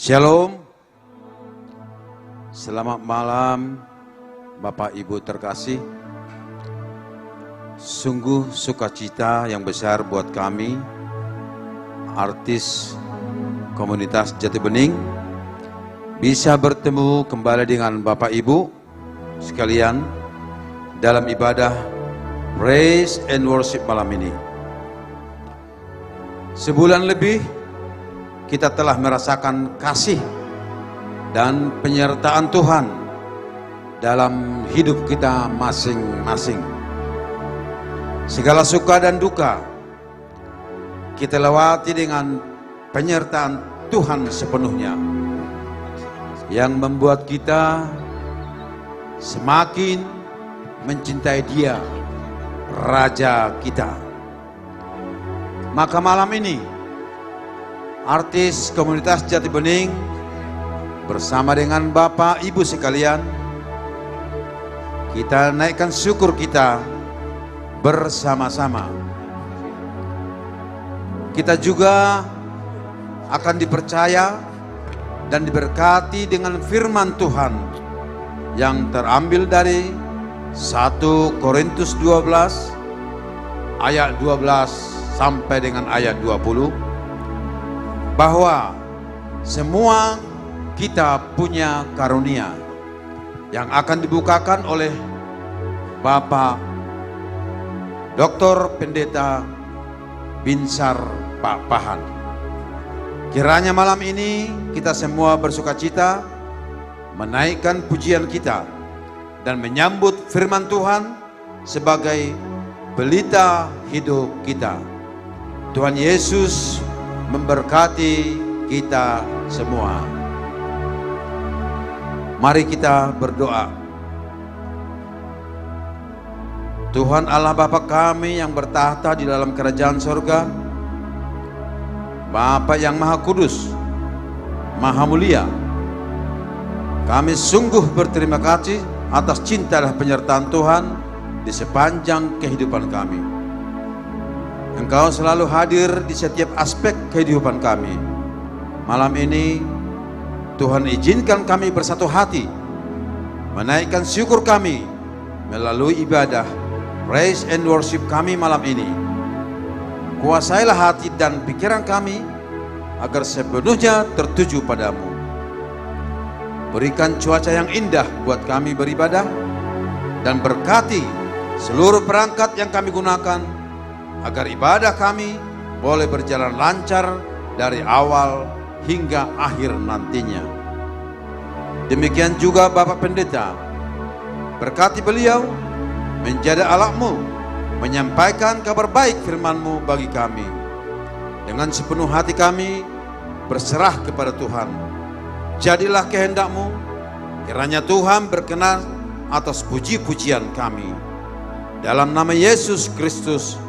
Shalom, selamat malam Bapak Ibu terkasih. Sungguh sukacita yang besar buat kami, artis komunitas Jati Bening, bisa bertemu kembali dengan Bapak Ibu sekalian dalam ibadah Praise and Worship malam ini. Sebulan lebih kita telah merasakan kasih dan penyertaan Tuhan dalam hidup kita masing-masing. Segala suka dan duka kita lewati dengan penyertaan Tuhan sepenuhnya, yang membuat kita semakin mencintai Dia, Raja kita. Maka malam ini artis komunitas Jati Bening bersama dengan Bapak Ibu sekalian, kita naikkan syukur kita bersama-sama. Kita juga akan dipercaya dan diberkati dengan firman Tuhan yang terambil dari 1 Korintus 12 ayat 12 sampai dengan ayat 20. Bahwa semua kita punya karunia yang akan dibukakan oleh Bapak Dr. Pendeta Binsar Pak Pahan. Kiranya malam ini kita semua bersukacita menaikkan pujian kita dan menyambut firman Tuhan sebagai pelita hidup kita. Tuhan Yesus memberkati kita semua. Mari kita berdoa. Tuhan Allah Bapa kami yang bertahta di dalam kerajaan sorga, Bapa yang Maha Kudus, Maha Mulia, kami sungguh berterima kasih atas cinta dan penyertaan Tuhan di sepanjang kehidupan kami. Engkau selalu hadir di setiap aspek kehidupan kami. Malam ini Tuhan izinkan kami bersatu hati menaikkan syukur kami melalui ibadah Praise and Worship kami malam ini. Kuasailah hati dan pikiran kami agar sepenuhnya tertuju padamu. Berikan cuaca yang indah buat kami beribadah, dan berkati seluruh perangkat yang kami gunakan agar ibadah kami boleh berjalan lancar dari awal hingga akhir nantinya. Demikian juga Bapak Pendeta, berkati beliau menjadi alatmu menyampaikan kabar baik firman-Mu bagi kami. Dengan sepenuh hati kami berserah kepada Tuhan. Jadilah kehendak-Mu, kiranya Tuhan berkenan atas puji-pujian kami. Dalam nama Yesus Kristus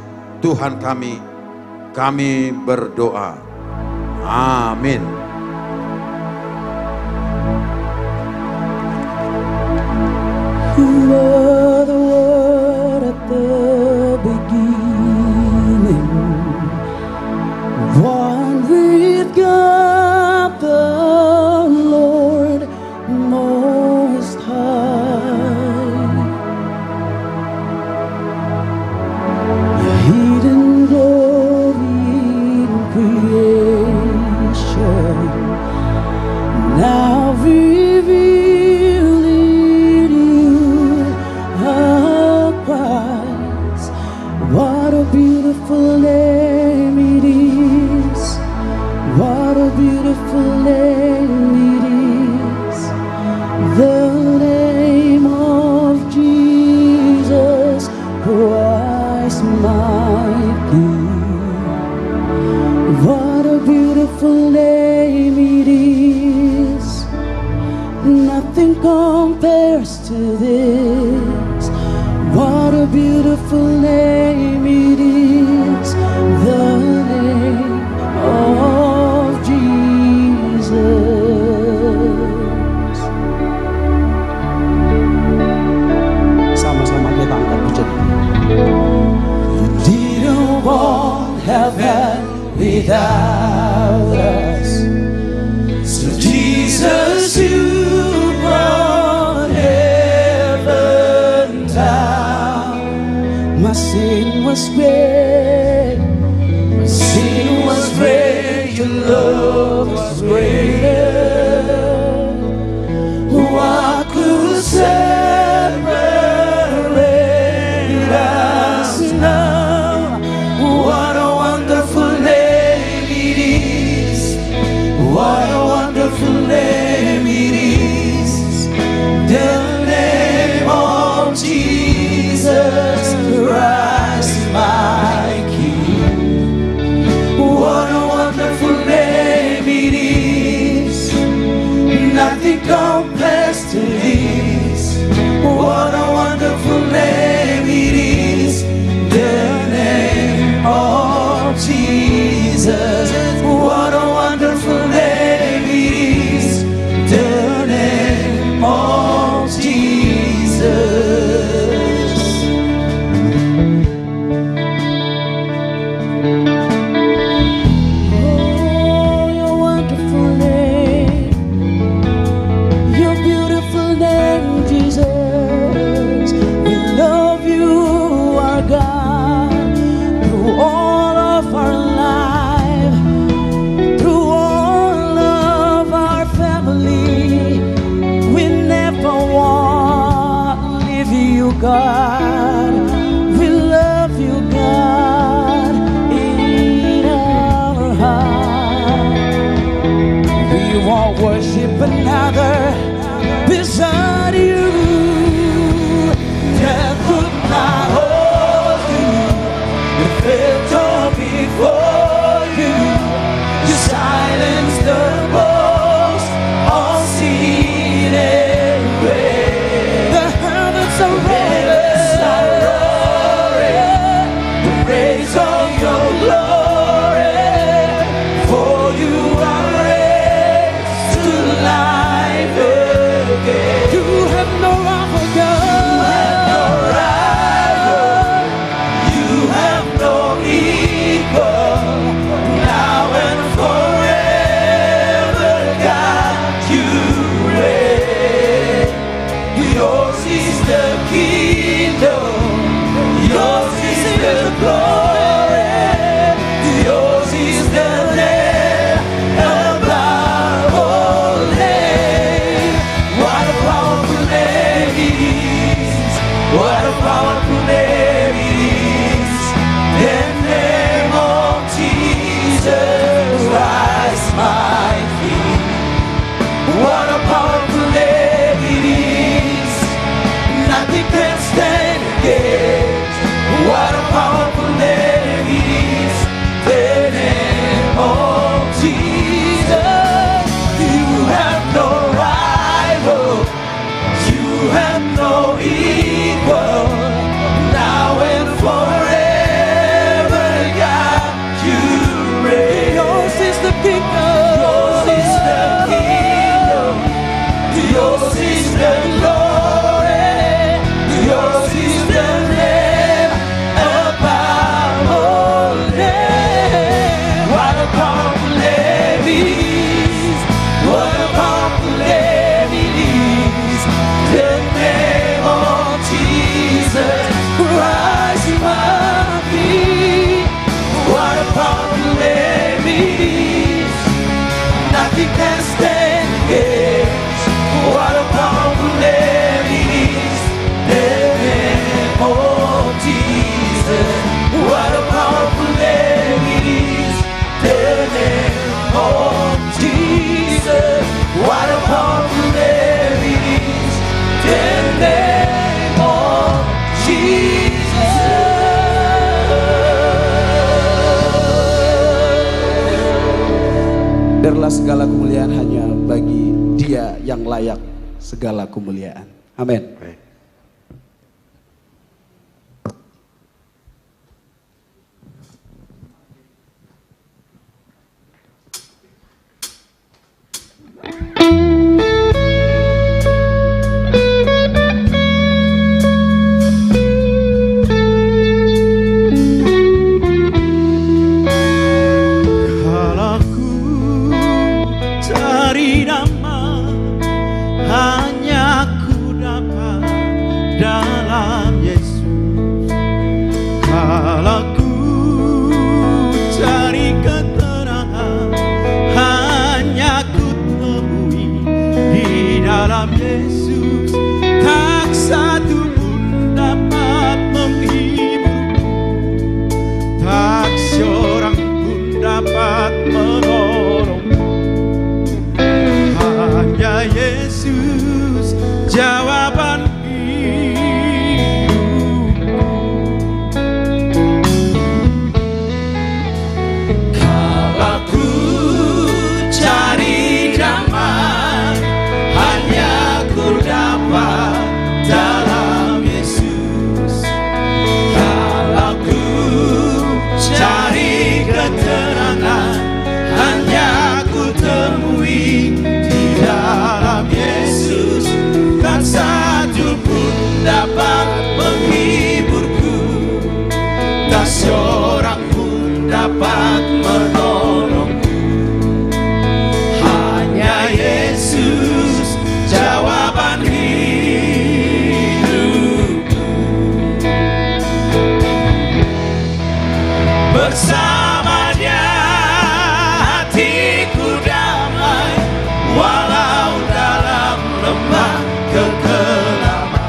Tuhan kami berdoa. Amin. You are the Word at the beginning, one with God the Lord Most High. Your hidden glory in creation, now revealed in you are Christ. What a beautiful name it is. What a beautiful name it is. The name of Jesus Christ my King. What a beautiful name it is. Nothing compares to this. What a beautiful name it is. The name of Jesus. Sama-sama kita angkat pujian. You didn't want heaven without us. So sin was great. My sin was great, your love was greater. What could separate us now? What a wonderful name it is. What a wonderful name it is. The name of Jesus Christ, my King. What a wonderful name it is. Nothing compares to this. What a wonderful name it is. The name of Jesus. What a wonderful name it is. The name of Jesus. Oh, your wonderful name, your beautiful name, Jesus. We love you, our God, through all of our life, through all of our family. We never want to leave you, God. We love you, God, in our heart. We won't worship another beside you. Death could not hold you. The filter before you. You silence the boast of sin and grave. The heavens are roaring, the praise of your glory. For you are raised to life again. You have no rival. You have no equal. Now and forever, God, you reign. Yours is the kingdom. Yours is the glory. Yours is the name above all names. What a powerful name it is. What a powerful name it is. The name of Jesus Christ, my King. What a powerful name it is. Nothing can stand against. What a powerful name it is. The name of Jesus. You have no rival. You have no equal. Now and forever, God, you reign. Yours is the kingdom. Yours is the kingdom. Yours is the glory. Yours is the name above all names. What a powerful name it is. What a powerful name it is. The name of Jesus Christ, my King. What a powerful name it is. Nothing can stand against. What a powerful name it is. The name of Jesus. What a powerful name it is. The name of Jesus. What a powerful name it is. The name of Jesus. Biarlah segala kemuliaan hanya bagi Dia yang layak segala kemuliaan. Amin. Baik. Kalau ku cari nama, hanya ku dapat dalam Yesus. dalam Yesus tak satu pun dapat menghibur, tak seorang pun dapat menolong. Hanya Yesus jawaban hidupku. Kalau ku cari damai, hanya ku dapat dalam Yesus. Kalau ku cari keterangan, hanya ku temui di dalam Yesus. Tak satu pun dapat menghiburku, tak seorang pun dapat menolongku. Hanya Yesus jawaban hidupku. Bersamanya hatiku damai, walau dalam lembah kekelaman.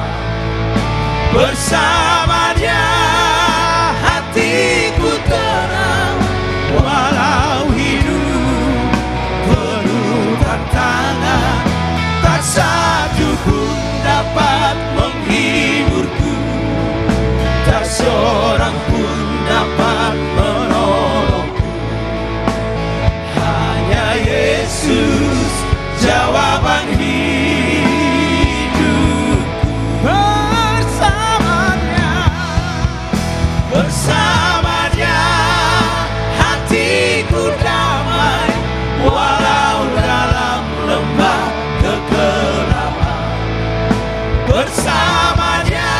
Bersamanya hatiku tenang, walau hidup penuh tantangan. Tak satu pun dapat menghiburku, tak seorang pun dapat menolongku. Hanya Yesus jawaban hidupku. Bersamanya hatiku damai, walau dalam lembah kekelaman. Bersamanya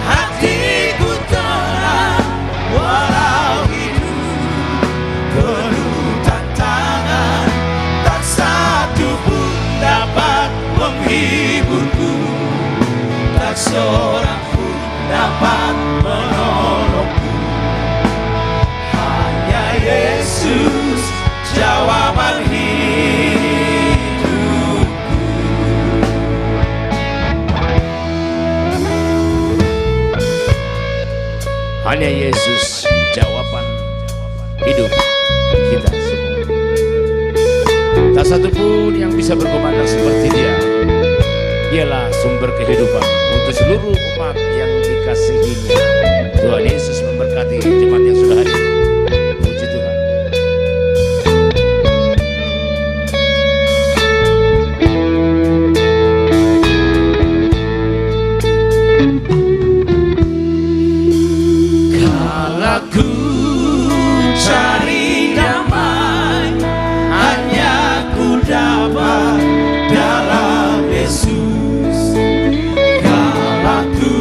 hatiku tenang, walau hidup penuh tantangan. Tak satu pun dapat menghiburku, tak seorang pun dapat menolongku. Hanya Yesus jawaban hidupku. Hanya Yesus jawaban hidup kita semua. Tak satu pun yang bisa berkomentar seperti Dia. Dialah sumber kehidupan untuk seluruh umat yang dikasihinya. Tuhan Yesus memberkati jemaat yang sudah hadir. Puji Tuhan. Kalau ku cari damai, hanya ku dapat dalam Yesus. Kalau ku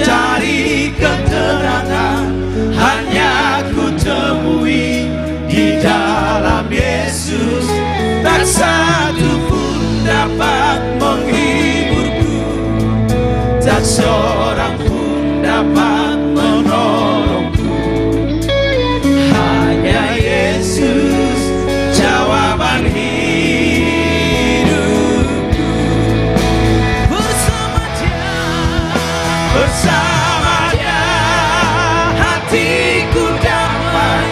cari keterangan, hanya ku temui di dalam Yesus. Tak satu pun dapat menghiburku, tak seorang pun dapat menolongku. Hanya Yesus jawaban hidupku. Bersamanya hatiku damai,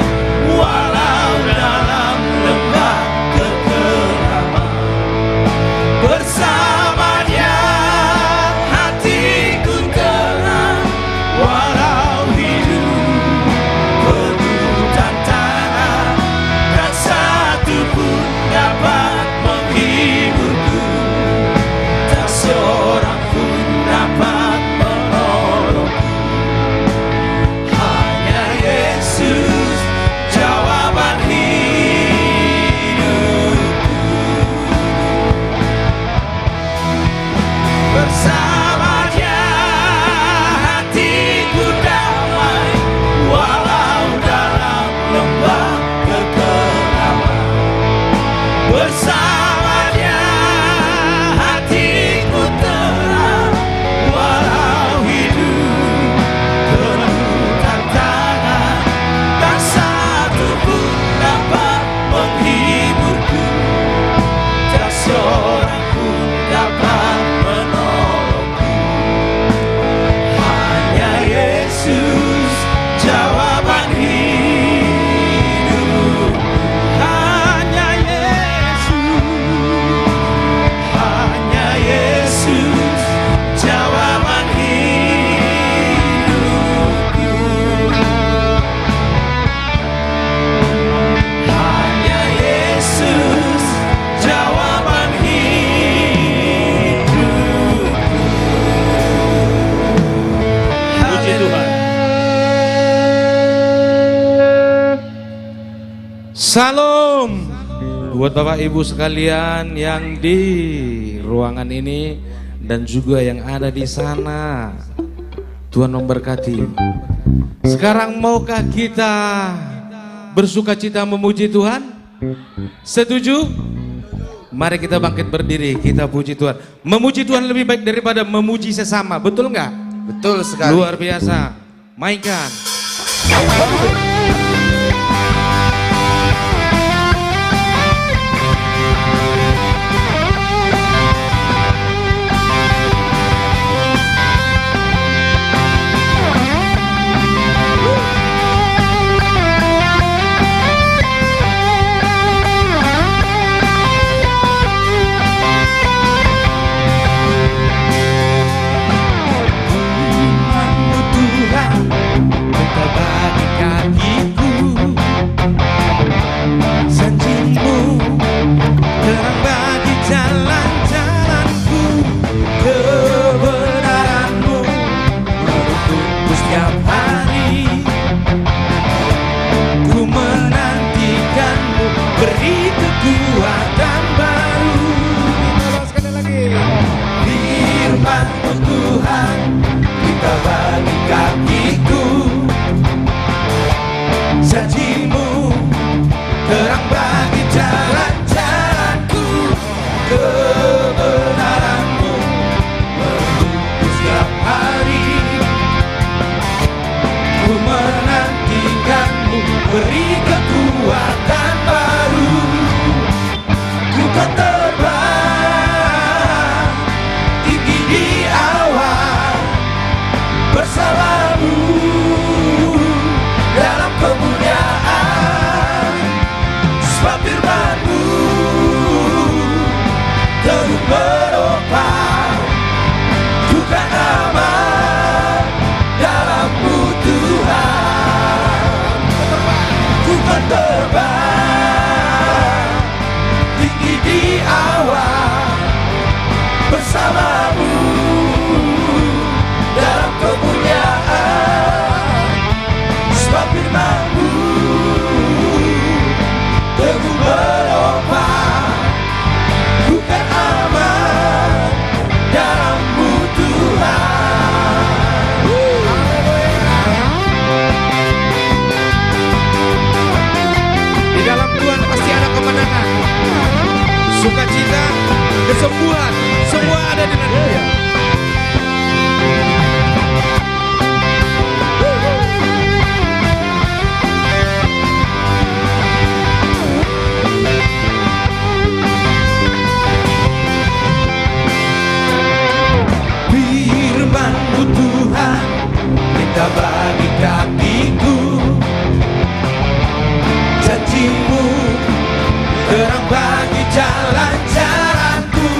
walau dalam lembah kekelaman. Bersamanya hatiku Salam buat Bapak Ibu sekalian yang di ruangan ini dan juga yang ada di sana. Tuhan memberkati. Sekarang maukah kita bersukacita memuji Tuhan? Setuju? Mari kita bangkit berdiri, kita puji Tuhan. Memuji Tuhan lebih baik daripada memuji sesama, betul nggak? Betul sekali. Luar biasa. Mainkan. Sukacita, kesembuhan, semua ada dengan Dia. Firman-Mu Tuhan, kita bagi kakiku. Janji-Mu terang bagi jalan-jalanku.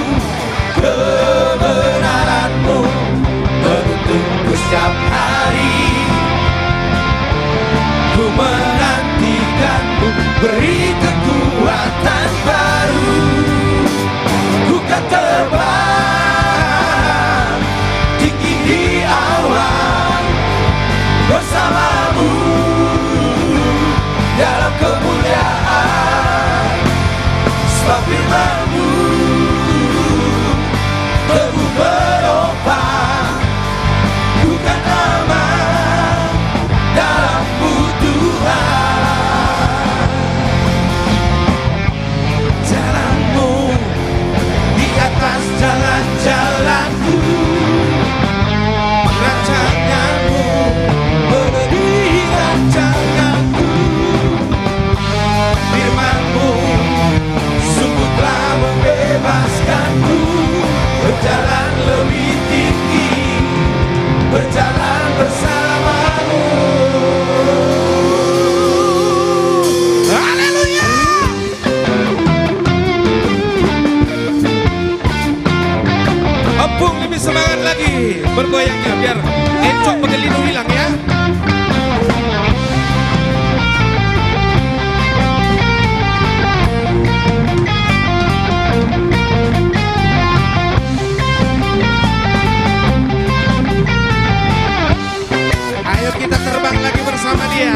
Kebenaran-Mu menuntunku setiap hari. Ku menantikan-Mu, beri kekuatan baru. Ku kan terbang tinggi di awan bersama-Mu dalam kemuliaan. Sebab firman-Mu teguh menopang, ku kan aman dalam-Mu Tuhan. Jalan-Mu di atas jalan-jalanku, rancangan-Mu melebihi rancanganku. Firman-Mu sungguh telah membebaskanku, berjalan lebih tinggi, berjalan bersama-Mu. Haleluya. Opung lebih semangat lagi bergoyangnya biar encok pegelinu hilang ya. Ayo kita terbang lagi bersama Dia.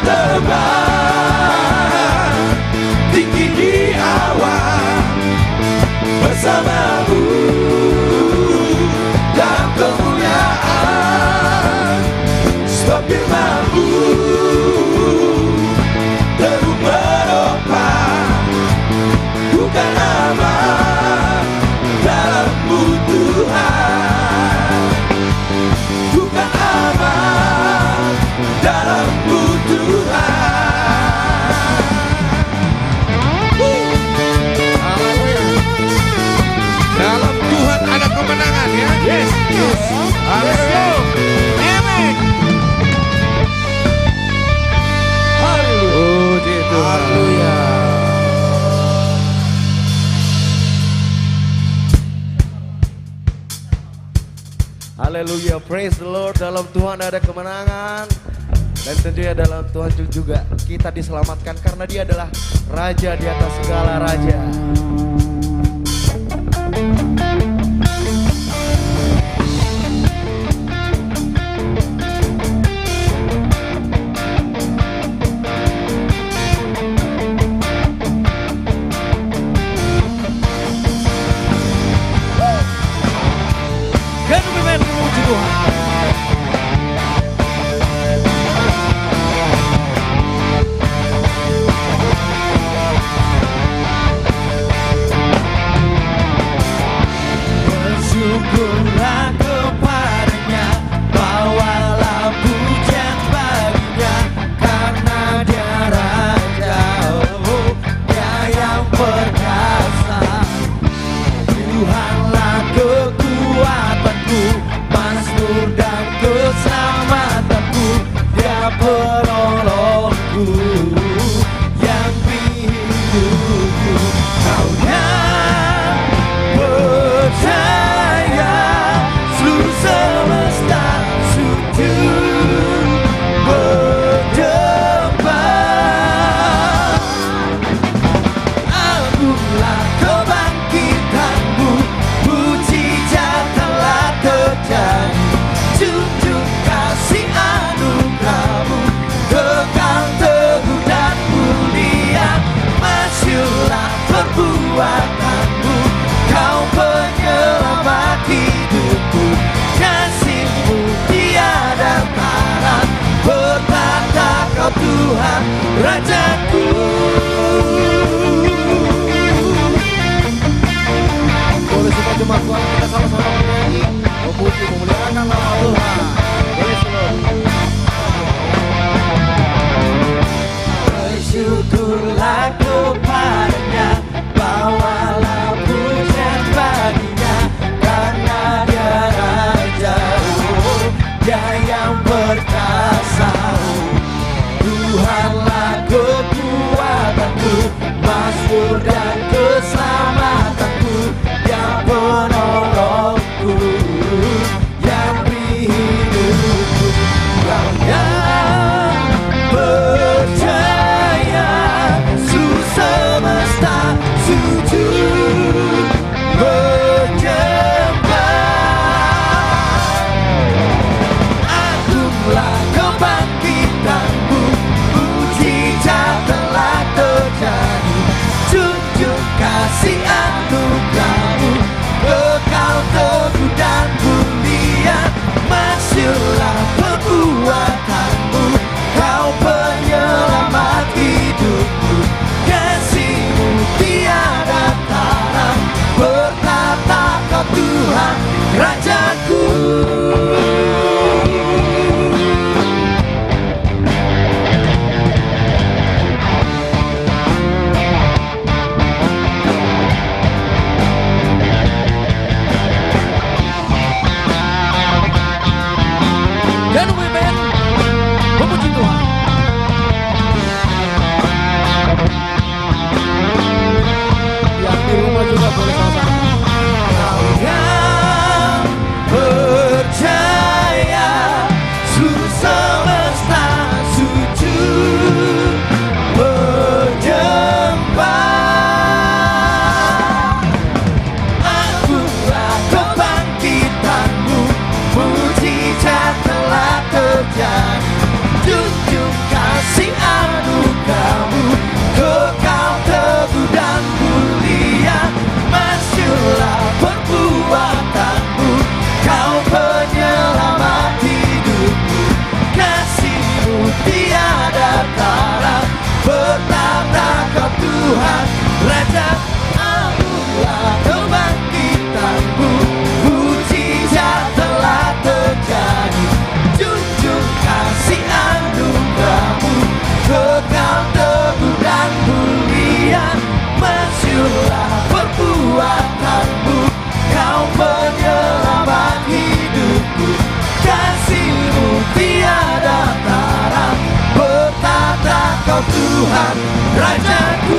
terbang tinggi di awan bersamamu dalam kemuliaan. Sebab firman-Mu terus menopang, bukan aman dalam-Mu Tuhan, bukan aman dalam-Mu Tuhan. Dalam Tuhan ada kemenangan ya. Yes, yes. Haleluya. Amin. Puji Tuhan. Haleluya, praise the Lord. Dalam Tuhan ada kemenangan. Dan tentunya dalam Tuhan juga kita diselamatkan karena Dia adalah Raja di atas segala raja. Bersyukurlah kepadanya, bawalah pujian baginya, karena Dia Raja, oh, Dia yang perkasa. Tuhanlah kekuatanku, mazmur dan keselamatanku, Dia penolongku yang hidupku. Kau yang percaya, seluruh semesta sujud berdebar. Agunglah kebangkitanmu, mujizat telah terjadi. Junjung kasih anugerahmu, kekal teguh dan mulia. Masyurlah perbuatanmu, Kau penyelamat hidupku. Kasih-Mu tiada tara, bertata Kau Tuhan Rajaku. Boleh semua jemaat Tuhan kita sama-sama bernyanyi, memuji memuliakan nama Tuhan. Praise the Lord. Bersyukurlah kepadanya, bawalah pujian baginya, karena Dia Raja, oh, Dia yang perkasa. Tuhanlah kekuatanku, mazmur dan keselamatanku, Dia penolongku Tuhan, Raja anugerah kebangkitanmu. Mujizat telah terjadi, junjung kasih anugerahmu, kekal teguh dan mulia. Masyurlah perbuatanmu, kau penyelamat hidupku. Kasih-Mu tiada tara, bertata Kau Tuhan Rajaku.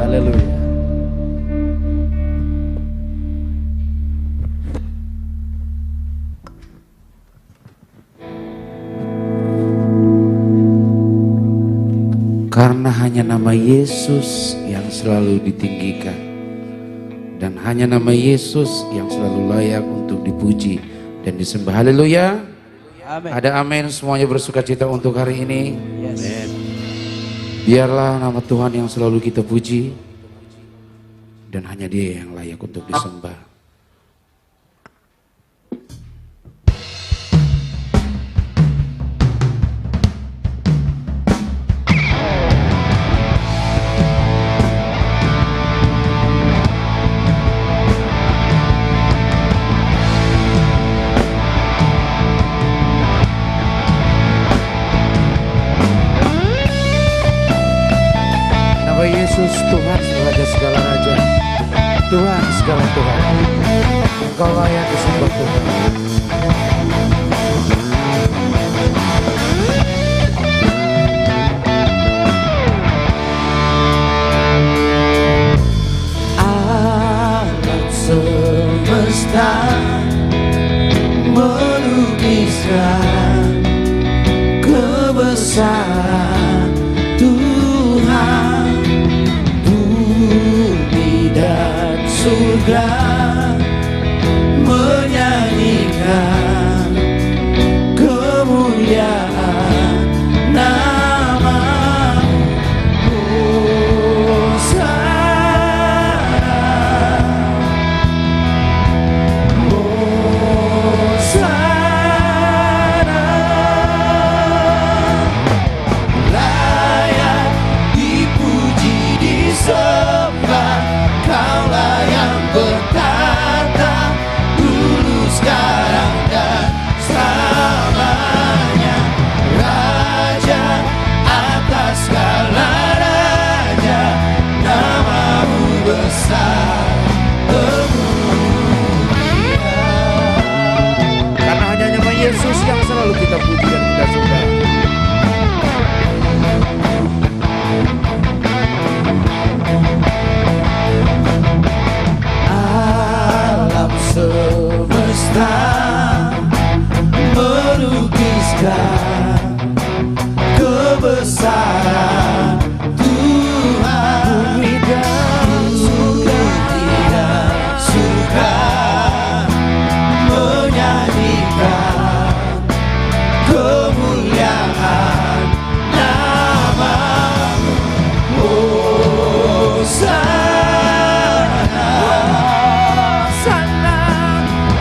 Haleluya. Karena hanya nama Yesus yang selalu ditinggikan, dan hanya nama Yesus yang selalu layak untuk dipuji dan disembah. Haleluya. Amin. Ada amin, semuanya bersuka cita untuk hari ini. Yes. Biarlah nama Tuhan yang selalu kita puji, dan hanya Dia yang layak untuk disembah. Yesus Tuhan Raja segala raja, Tuhan segala Tuhan, Engkau layak disembah Tuhan. Alam semesta melukiskan kebesaran Tuhan. Dan surga menyanyikan kemuliaan nama-Mu. Hosana, layak dipuji disembah. Kaulah yang bertata dulu, sekarang dan selamanya. Raja atas segala raja, nama-Mu besar termulia. Karena hanya nama Yesus yang selalu kita puji dan kita sembah. Alam semesta melukiskan kebesaran Tuhan. Bumi dan surga menyanyikan kemuliaan nama-Mu. Hosana,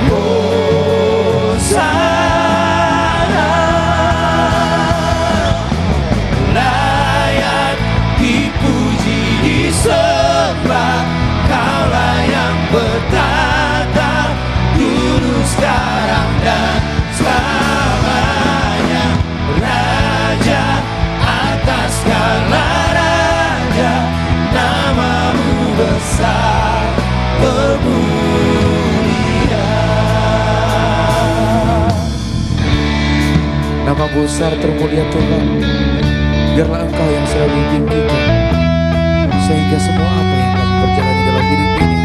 Hosana, layak dipuji disembah. Kaulah yang bertata dulu, sekarang dan selamanya. Raja atas segala raja, nama-Mu besar termulia. Nama besar termulia Tuhan. Biarlah Engkau yang selalu ditinggikan, sehingga semua apa yang kami perjalani dalam hidup ini,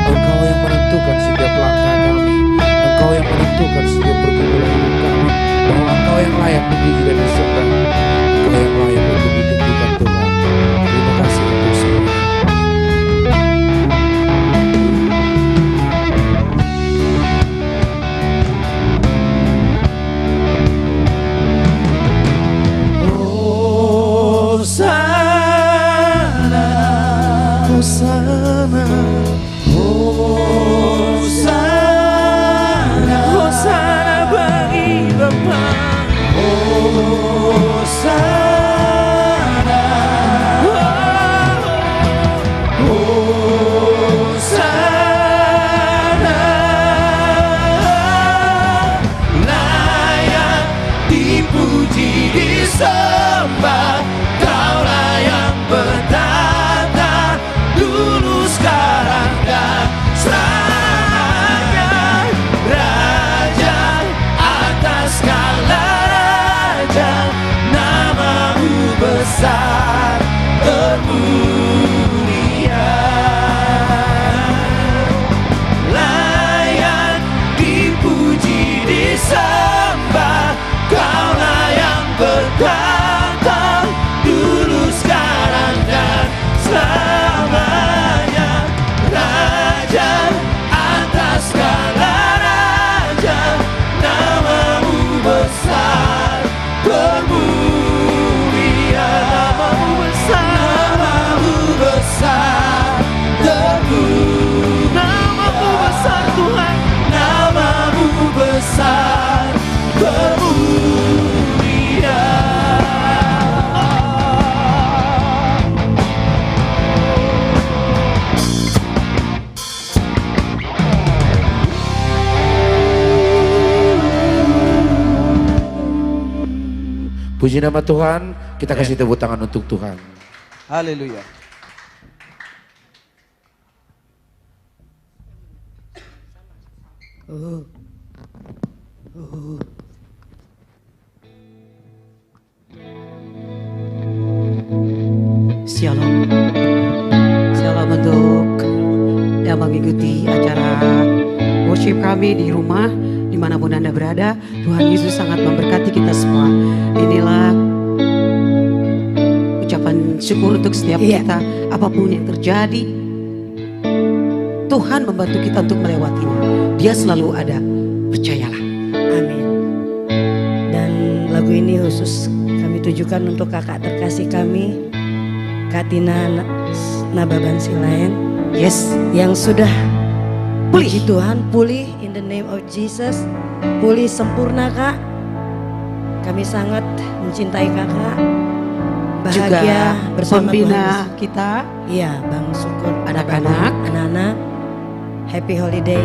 Engkau yang menentukan setiap langkah kami. Engkau yang menentukan setiap pergumulan hidup kami, bahwa Engkau yang layak dipuji dan disembah. Engkau yang layak untuk ditinggikan Tuhan. Terima kasih untuk semua. Hosana, Puji nama Tuhan, kita kasih tepuk tangan untuk Tuhan. Haleluya. Shalom. Shalom untuk yang mengikuti acara worship kami di rumah, dimanapun Anda berada. Tuhan Yesus sangat memberkati kita semua. Inilah ucapan syukur untuk setiap kita, apapun yang terjadi. Tuhan membantu kita untuk melewatinya. Dia selalu ada, percayalah. Amin. Dan lagu ini khusus kami tujukan untuk kakak terkasih kami, Kak Tina Nababan Silayan. Yes, yang sudah pulih. Tuhan pulih in the name of Jesus. Pulih sempurna Kak. Kami sangat mencintai kakak. Bahagia Juga bersama pembina Tuhan. kita. Iya, Bang Syukur, Anak-anak. anak-anak. Happy holiday.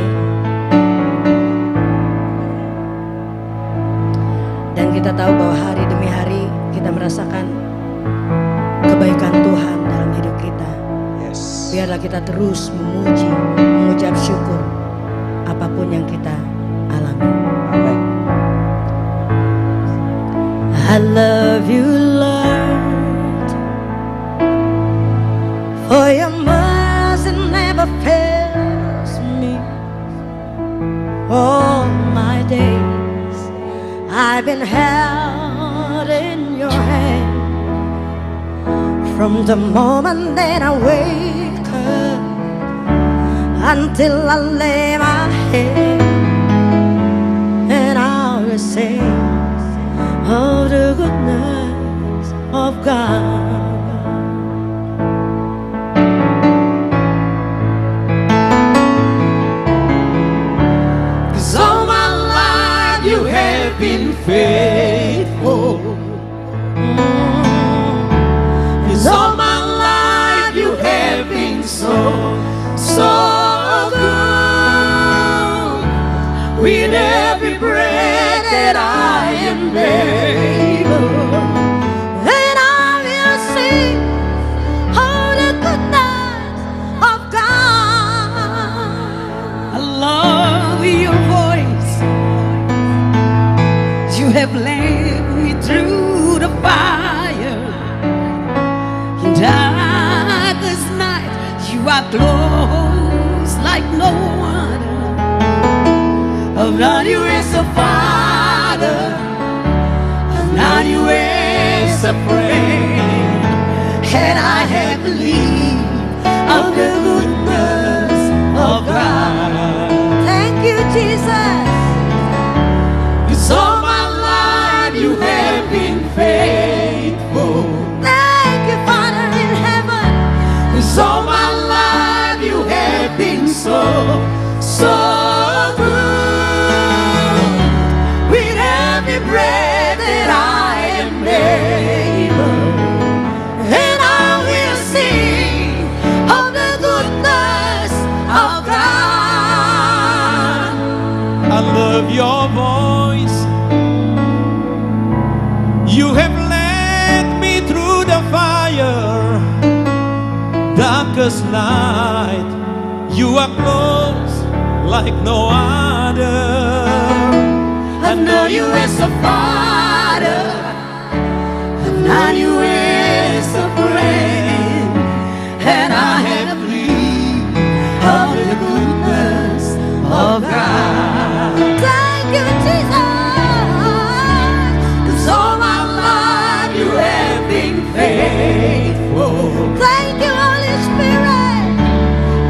Dan kita tahu bahwa hari demi hari kita merasakan kebaikan Tuhan dalam hidup kita. Yes. Biarlah kita terus memuji, mengucap syukur apapun yang kita alami. Amin. I love you, Lord, for your mercy never fails me. All my days I've been held in your hand. From the moment that I wake up until I lay my head, and I will sing of the goodness of God. 'Cause all my life you have been faithful. 'Cause all my life you have been so good. With every breath that I am able, and I will sing of the goodness of God. I love your voice. You have led me through the fire. In darkest night, you are close like no one. I've known you as a father, I've known you as a friend, and I have believed of the goodness of God. Thank you, Jesus. 'Cause all my life you have been faithful. Thank you, Father in heaven. 'Cause all my life you have been so good. With every breath that I am able, and I will sing of the goodness of God. I love your voice. You have led me through the fire, darkest night. You are close like no other. I know you as a father, I know you as a friend, and I have believed of the goodness of God. Thank you, Jesus. 'Cause all my life you have been faithful. Thank you, Holy Spirit.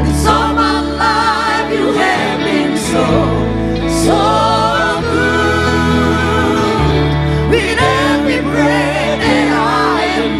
'Cause all my life you have been so good. With every breath that I am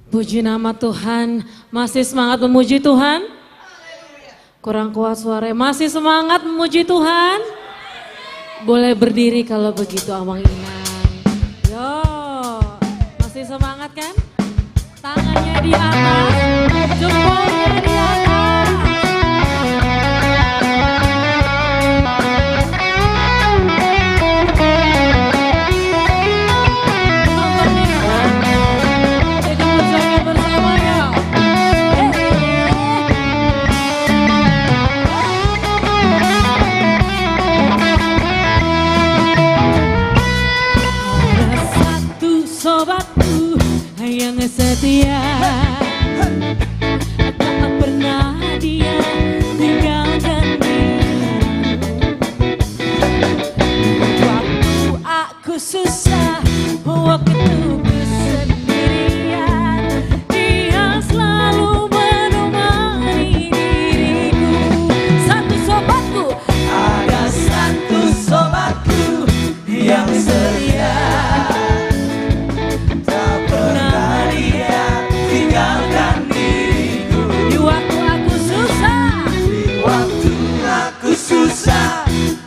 Puji nama Tuhan. Masih semangat memuji Tuhan? Kurang kuat suaranya. Masih semangat memuji Tuhan? Boleh berdiri kalau begitu Amang Inang. Yo, masih semangat kan? Tangannya di atas, jempolnya di atas. Jadi bersama bersama ya. Ada satu sobatku yang setia, tak pernah dia tinggalkan diriku. Waktu aku susah, waktu ku sendirian, dia selalu menemani diriku. Satu sobatku, ada satu sobatku yang setia.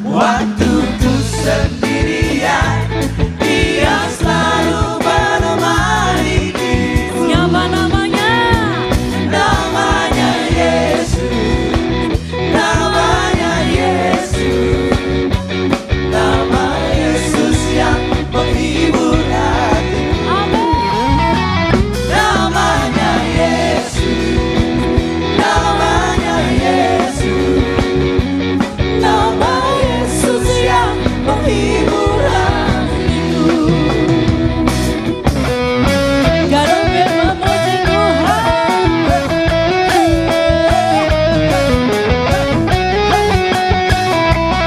Waktu ku sendirian, dia selalu menemani diriku. Siapa namanya? Namanya Yesus, namanya Yesus, nama Yesus yang menghibur hati. Amin. Namanya Yesus, namanya Yesus, nama Yesus yang menghibur hatiku. Garung memuji Tuhan.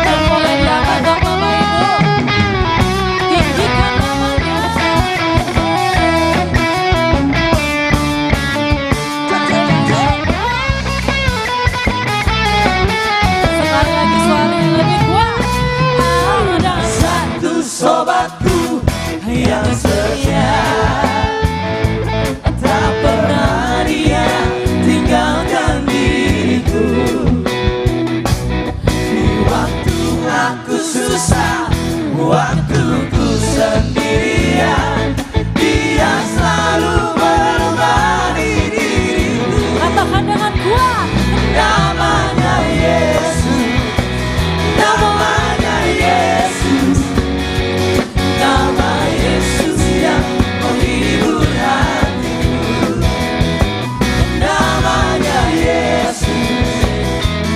Dan boleh diangkat dong Bapak Ibu. Tinggikan namanya. Sekali lagi suaranya lebih kuat. Ada Satu sobatku yang setia, tak pernah dia tinggalkan diriku. Di waktu aku susah, waktu ku sendirian, dia selalu menemani diriku. katakan dengan kuat. Namanya Yesus, namanya Yesus, nama Yesus yang menghibur hatiku. Namanya Yesus,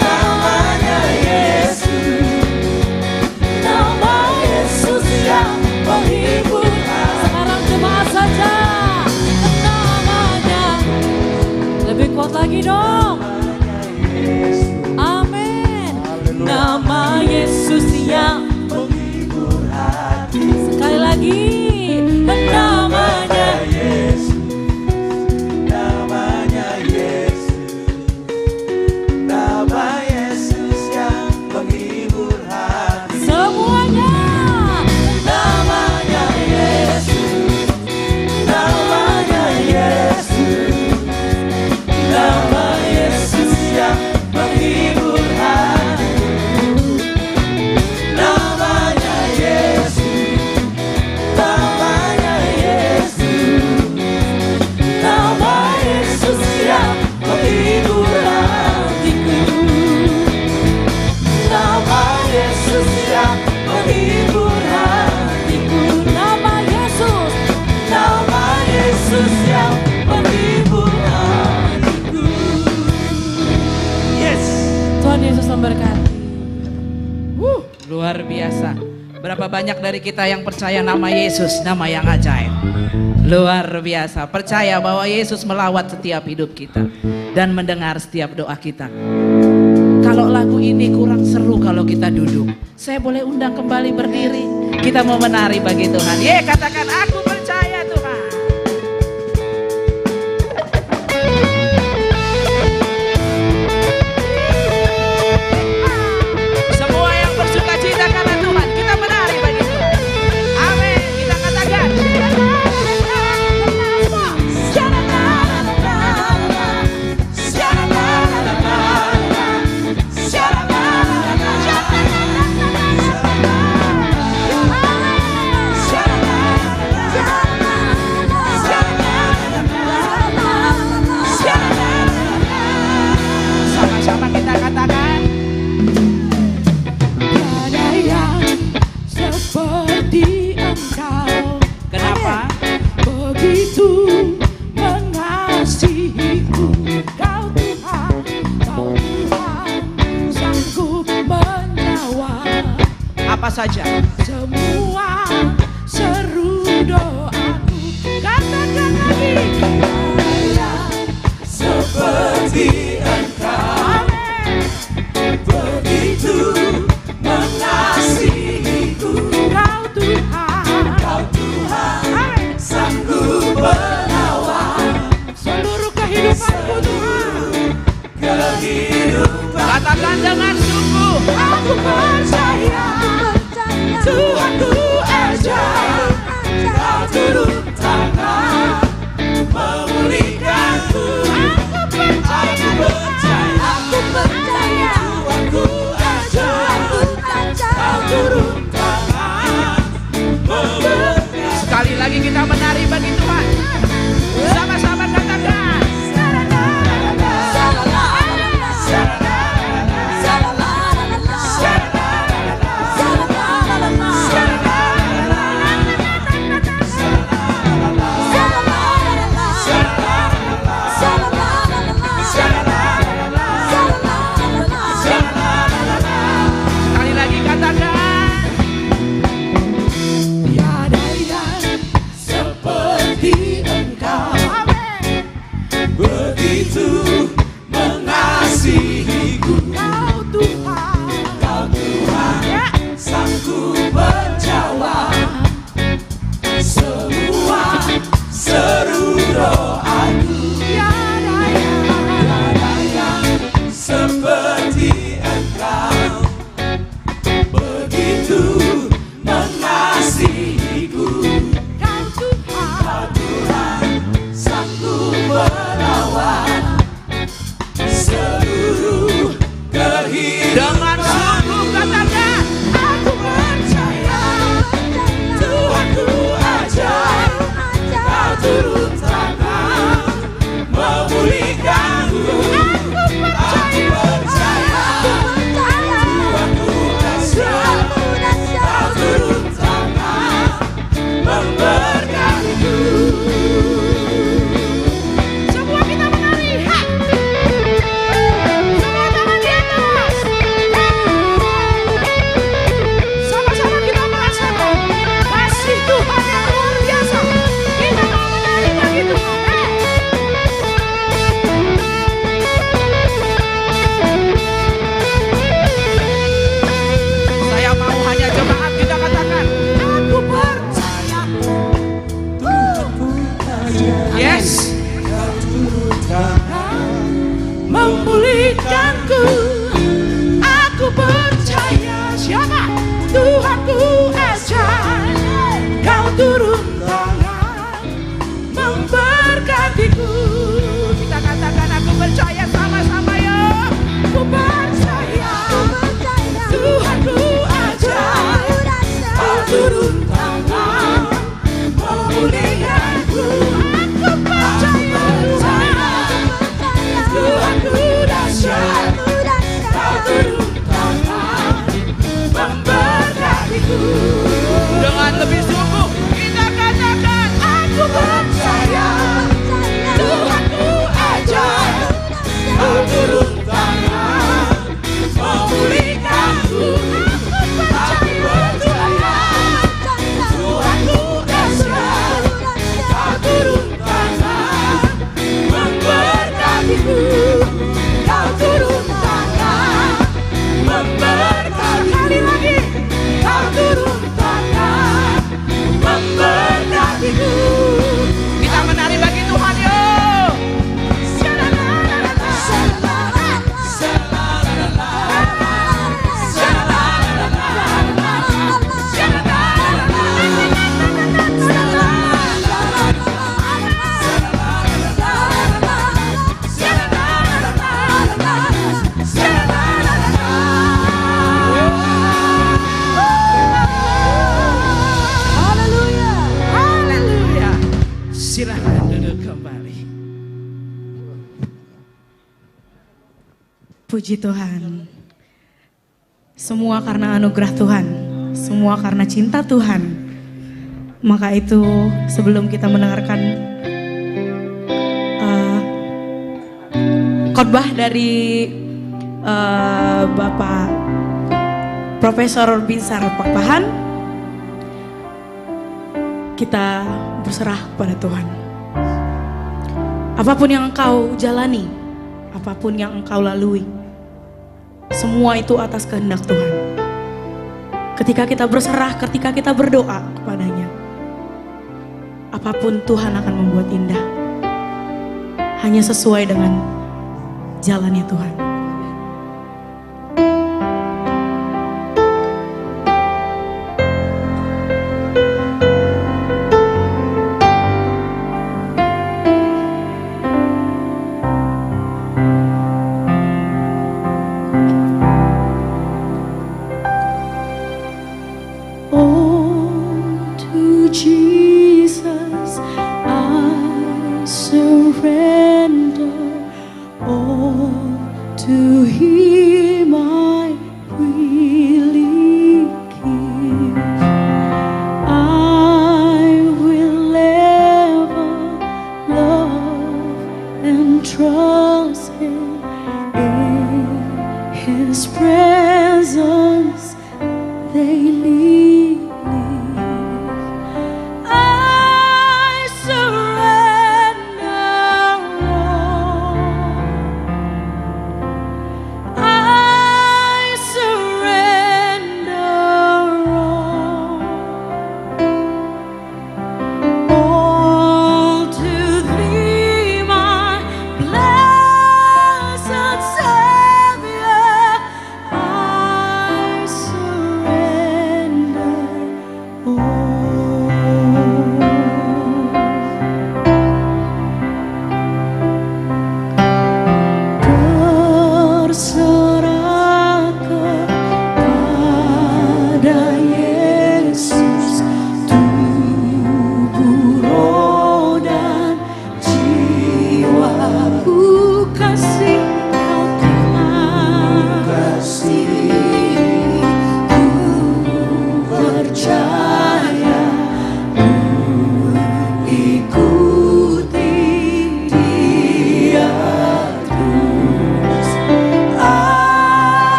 namanya Yesus, nama Yesus yang menghibur hatiku. Sekarang jemaat saja. Namanya. Lebih kuat lagi dong. Amin. Nama Yesus yang Menghibur hati. sekali lagi. Namanya. Yesus, namanya Yesus, nama Yesus yang menghibur hati. Semuanya. Namanya Yesus, namanya Yesus, nama Yesus yang menghibur hati. Namanya Yesus, namanya Yesus, nama Yesus yang menghibur hatiku. Nama Yesus yang menghibur hatiku. Nama Yesus. Nama Yesus yang menghibur hatiku. Yes. Tuhan Yesus memberkati. Luar biasa. Berapa banyak dari kita yang percaya nama Yesus, nama yang ajaib. Luar biasa. Percaya bahwa Yesus melawat setiap hidup kita dan mendengar setiap doa kita. Kalau lagu ini kurang seru kalau kita duduk, saya boleh undang kembali berdiri. Kita mau menari bagi Tuhan. Ye, katakan aku percaya Tuhan. Semua yang bersuka cita karena Tuhan, kita menari bagi Tuhan. Amin. Kita katakan. Jangan seperti Engkau. Kenapa? Begitu mengasihiku. Kau Tuhan, Kau Tuhan, sanggup menjawab Apa saja? semua seru doaku. Katakan lagi. Seperti Engkau, begitu mengasihiku. Kau Tuhan, sanggup melawat seluruh kehidupanku Tuhan. Katakan dengan sungguh. Aku percaya, Tuhanku ajaib. Kau turun tangan memulihkanku. Aku percaya, Tuhanku ajaib. Kau turun tangan memulihkanku. Sekali lagi kita menari bagi Tuhan. Sama-sama katakan. Sekali lagi katakan. Tiada yang seperti Engkau, begitu mengasihiku. Kau Tuhan, sanggup menjawab semua seru doaku. Tiada yang seperti Engkau, begitu mengasihiku. Kau Tuhan, sanggup melawat seluruh kehidupan. Dengan sungguh katakan. Aku percaya, Tuhanku ajaib. Kau turun tangan memulihkanku. Aku percaya, Tuhanku ajaib. Kau turun tangan memberkatiku. Semua kita menari. Semua tangan di atas. Sama-sama kita merasakan kasih Tuhan yang luar biasa. Kita mau menari bagi Tuhan. Saya mau hanya jemaat kita katakan. Aku percaya, Tuhanku ajaib. Yes. Memulihkanku. Aku percaya, siapa? Tuhanku ajaib. Kau turun tangan memberkatiku. Kita katakan aku percaya sama-sama yuk. Ku percaya, Tuhanku ajaib. Kau turun tangan memulihkanku. Aku percaya, Tuhanku dahsyat. Kau turun tangan memberkatiku. Dengan lebih sungguh kita katakan. Aku percaya, Tuhanku ajaib. Kau turun tangan memulihkanku. Aku percaya, Tuhanku dahsyat. Kau turun tangan memberkatiku. Kau turun tangan memberkatiku. Sekali lagi, kau turun tangan memberkatiku. Kita menari bagi Tuhan yuk. Silakan duduk kembali. Puji Tuhan. Semua karena anugerah Tuhan. semua karena cinta Tuhan. Maka itu sebelum kita mendengarkan khotbah dari Bapak Profesor Binsar Pakpahan, kita berserah kepada Tuhan. Apapun yang engkau jalani, apapun yang engkau lalui, semua itu atas kehendak Tuhan. Ketika kita berserah, ketika kita berdoa kepadanya, apapun Tuhan akan membuat indah. Hanya sesuai dengan jalannya Tuhan.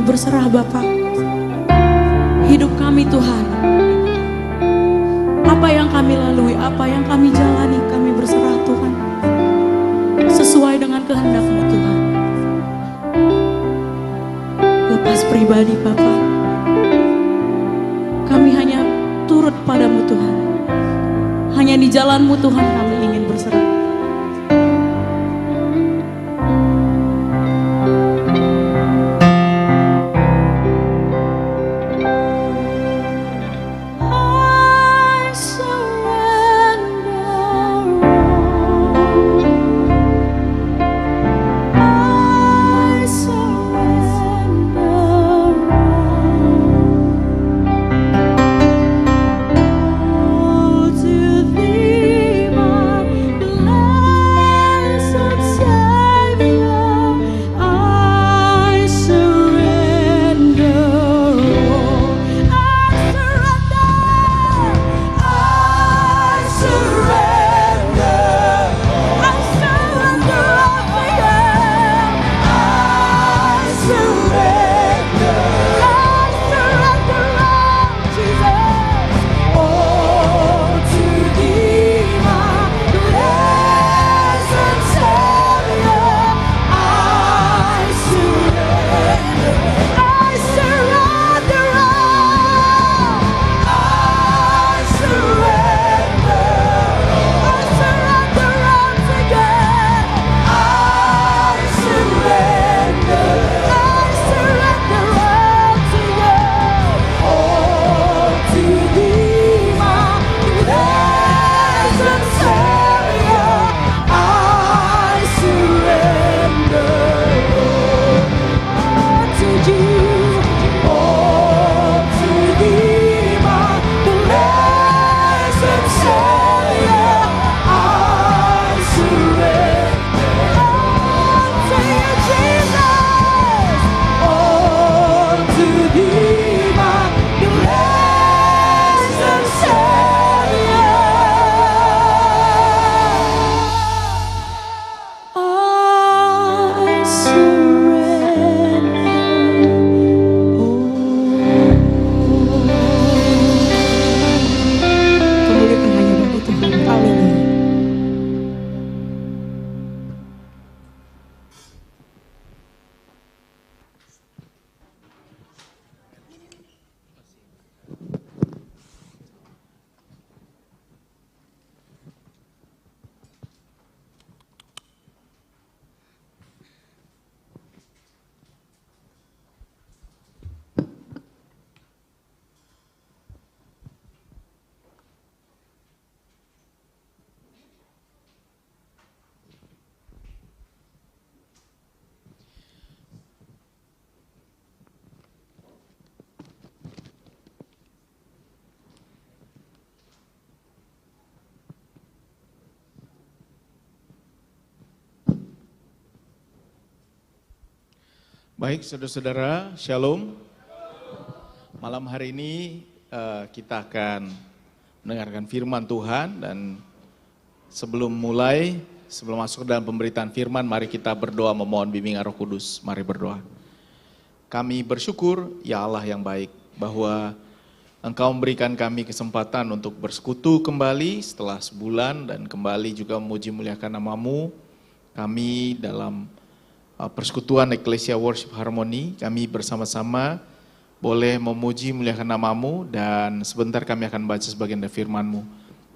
berserah Bapak. Hidup kami Tuhan, apa yang kami lalui, apa yang kami jalani, kami berserah Tuhan, sesuai dengan kehendak-Mu Tuhan. Lepas pribadi Bapak, kami hanya turut padamu Tuhan. Hanya di jalan-Mu Tuhan kami ingin berserah. To thee, my Baik, saudara-saudara, shalom. Malam hari ini kita akan mendengarkan firman Tuhan, dan sebelum masuk dalam pemberitaan firman, mari kita berdoa memohon bimbingan Roh Kudus. Mari berdoa. Kami bersyukur, ya Allah yang baik, bahwa Engkau memberikan kami kesempatan untuk bersekutu kembali setelah sebulan, dan kembali juga memuji muliakan nama-Mu. Kami dalam persekutuan Ecclesia Worship Harmony, kami bersama-sama boleh memuji muliakan nama-Mu, dan sebentar kami akan baca sebagian dari firman-Mu.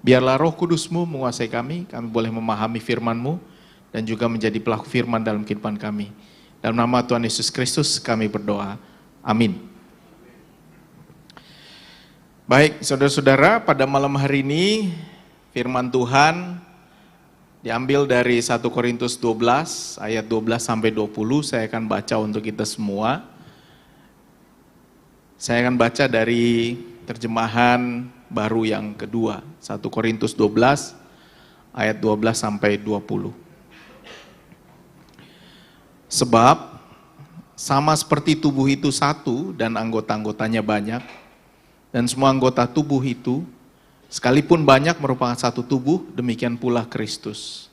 Biarlah Roh Kudus-Mu menguasai kami boleh memahami firman-Mu, dan juga menjadi pelaku firman dalam kehidupan kami. Dalam nama Tuhan Yesus Kristus kami berdoa, amin. Baik, saudara-saudara, pada malam hari ini firman Tuhan diambil dari 1 Korintus 12 ayat 12 sampai 20. Saya akan baca untuk kita semua. Saya akan baca dari terjemahan baru yang kedua, 1 Korintus 12 ayat 12 sampai 20. Sebab sama seperti tubuh itu satu dan anggota-anggotanya banyak, dan semua anggota tubuh itu sekalipun banyak merupakan satu tubuh, demikian pula Kristus.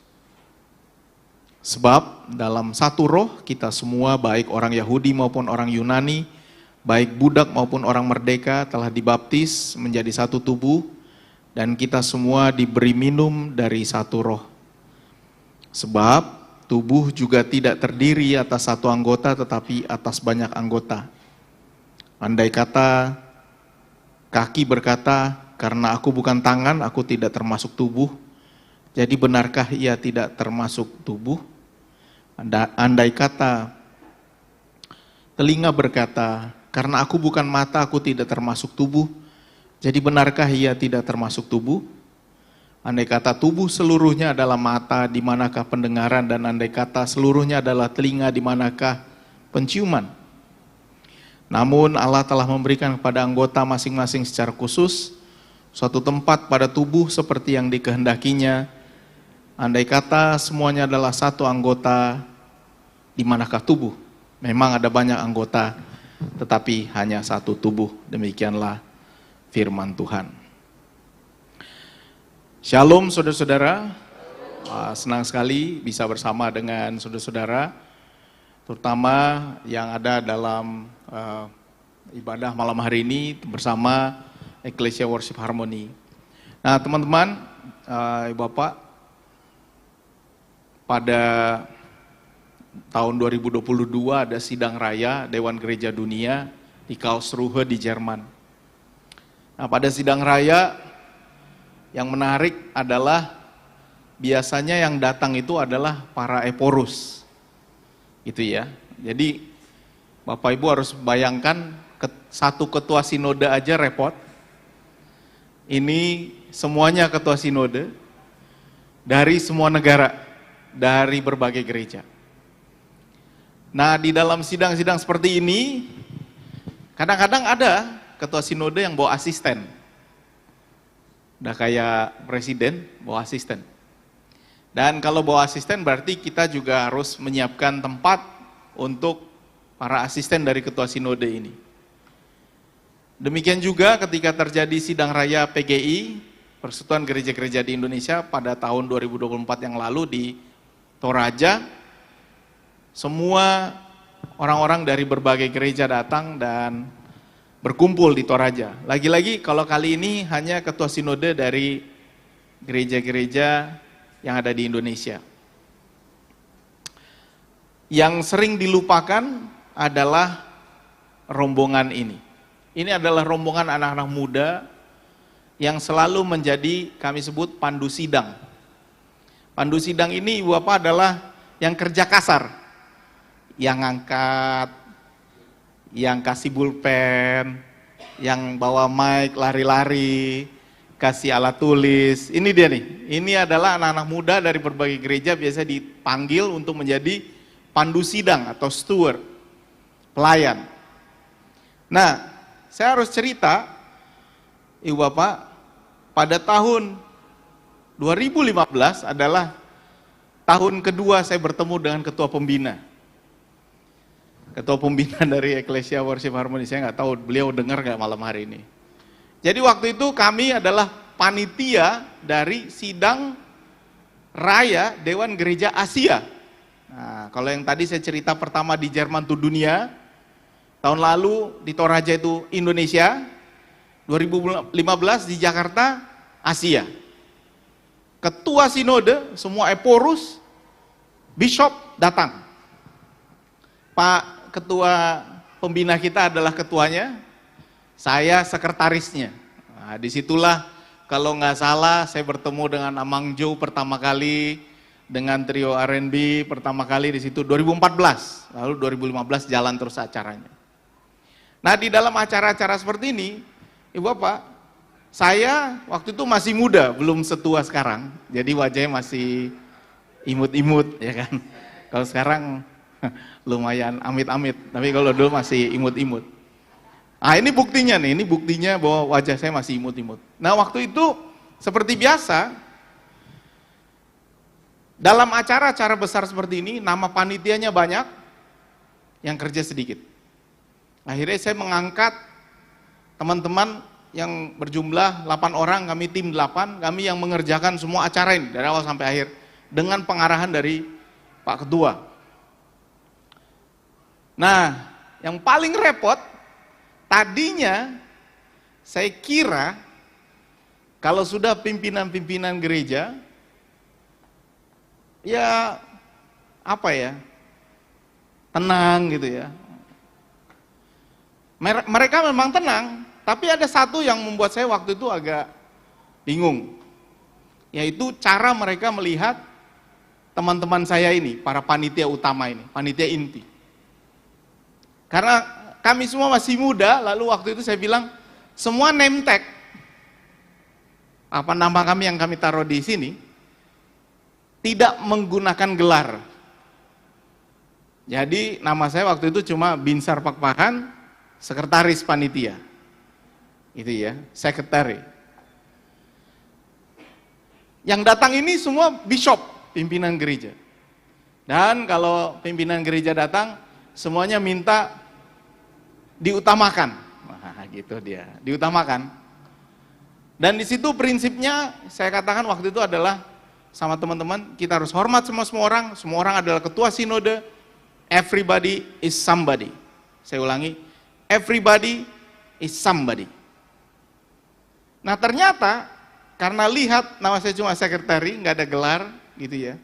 Sebab dalam satu roh kita semua, baik orang Yahudi maupun orang Yunani, baik budak maupun orang merdeka, telah dibaptis menjadi satu tubuh, dan kita semua diberi minum dari satu roh. Sebab tubuh juga tidak terdiri atas satu anggota, tetapi atas banyak anggota. Andai kata kaki berkata, karena aku bukan tangan, aku tidak termasuk tubuh. Jadi benarkah ia tidak termasuk tubuh? Andai kata telinga berkata, karena aku bukan mata, aku tidak termasuk tubuh. Jadi benarkah ia tidak termasuk tubuh? Andai kata tubuh seluruhnya adalah mata, di manakah pendengaran? Dan andai kata seluruhnya adalah telinga, di manakah penciuman? Namun Allah telah memberikan kepada anggota masing-masing secara khusus suatu tempat pada tubuh seperti yang dikehendakinya. Andai kata semuanya adalah satu anggota, di manakah tubuh? Memang ada banyak anggota, tetapi hanya satu tubuh. Demikianlah firman Tuhan. Shalom saudara-saudara, senang sekali bisa bersama dengan saudara-saudara, terutama yang ada dalam ibadah malam hari ini bersama Ecclesia Worship Harmony. Nah teman-teman, Ibu Bapak, pada tahun 2022 ada sidang raya Dewan Gereja Dunia di Karlsruhe di Jerman. Nah pada sidang raya yang menarik adalah biasanya yang datang itu adalah para eporus, gitu ya. Jadi Bapak Ibu harus bayangkan satu ketua sinode aja repot. Ini semuanya ketua sinode dari semua negara, dari berbagai gereja. Nah di dalam sidang-sidang seperti ini, kadang-kadang ada ketua sinode yang bawa asisten. Udah kayak presiden, bawa asisten. Dan kalau bawa asisten berarti kita juga harus menyiapkan tempat untuk para asisten dari ketua sinode ini. Demikian juga ketika terjadi sidang raya PGI, Persekutuan Gereja-Gereja di Indonesia pada tahun 2024 yang lalu di Toraja, semua orang-orang dari berbagai gereja datang dan berkumpul di Toraja. Lagi-lagi kalau kali ini hanya ketua sinode dari gereja-gereja yang ada di Indonesia. Yang sering dilupakan adalah rombongan ini. Ini adalah rombongan anak-anak muda yang selalu menjadi kami sebut pandu sidang. Pandu sidang ini Ibu Bapak adalah yang kerja kasar, yang ngangkat, yang kasih pulpen, yang bawa mic lari-lari, kasih alat tulis. Ini dia nih, ini adalah anak-anak muda dari berbagai gereja biasa dipanggil untuk menjadi pandu sidang atau steward, pelayan. Nah, saya harus cerita, Ibu Bapak, pada tahun 2015 adalah tahun kedua saya bertemu dengan ketua pembina. ketua pembina dari Ecclesia Worship Harmony. Saya nggak tahu beliau dengar nggak malam hari ini. Jadi waktu itu kami adalah panitia dari sidang raya Dewan Gereja Asia. Nah, kalau yang tadi saya cerita pertama di Jerman itu dunia, tahun lalu di Toraja itu Indonesia, 2015 di Jakarta Asia. Ketua sinode, semua eporus, bishop datang. Pak Ketua pembina kita adalah ketuanya, saya sekretarisnya. Nah, disitulah kalau nggak salah saya bertemu dengan Amang Jo pertama kali, dengan trio R&B pertama kali di situ 2014, lalu 2015 jalan terus acaranya. Nah di dalam acara-acara seperti ini, Ibu Bapak, saya waktu itu masih muda, belum setua sekarang, jadi wajahnya masih imut-imut, ya kan. Kalau sekarang lumayan amit-amit, tapi kalau dulu masih imut-imut. Nah ini buktinya nih, ini buktinya bahwa wajah saya masih imut-imut. Nah waktu itu seperti biasa, dalam acara-acara besar seperti ini, nama panitianya banyak, yang kerja sedikit. Akhirnya saya mengangkat teman-teman yang berjumlah 8 orang, kami tim 8, kami yang mengerjakan semua acara ini, dari awal sampai akhir, dengan pengarahan dari Pak Ketua. Nah, yang paling repot, tadinya saya kira kalau sudah pimpinan-pimpinan gereja, ya apa ya, tenang gitu ya. Mereka memang tenang, tapi ada satu yang membuat saya waktu itu agak bingung, yaitu cara mereka melihat teman-teman saya ini, para panitia utama ini, panitia inti. Karena kami semua masih muda, lalu waktu itu saya bilang, semua name tag, apa nama kami yang kami taruh di sini, tidak menggunakan gelar. Jadi nama saya waktu itu cuma Binsar Pakpahan, sekretaris panitia. Itu ya, sekretari. Yang datang ini semua bishop, pimpinan gereja. Dan kalau pimpinan gereja datang, semuanya minta diutamakan. Nah, gitu dia, diutamakan. Dan di situ prinsipnya saya katakan waktu itu adalah sama teman-teman, kita harus hormat semua orang adalah ketua sinode, everybody is somebody. Saya ulangi, everybody is somebody. Nah ternyata karena lihat nama saya cuma sekretari, nggak ada gelar gitu ya.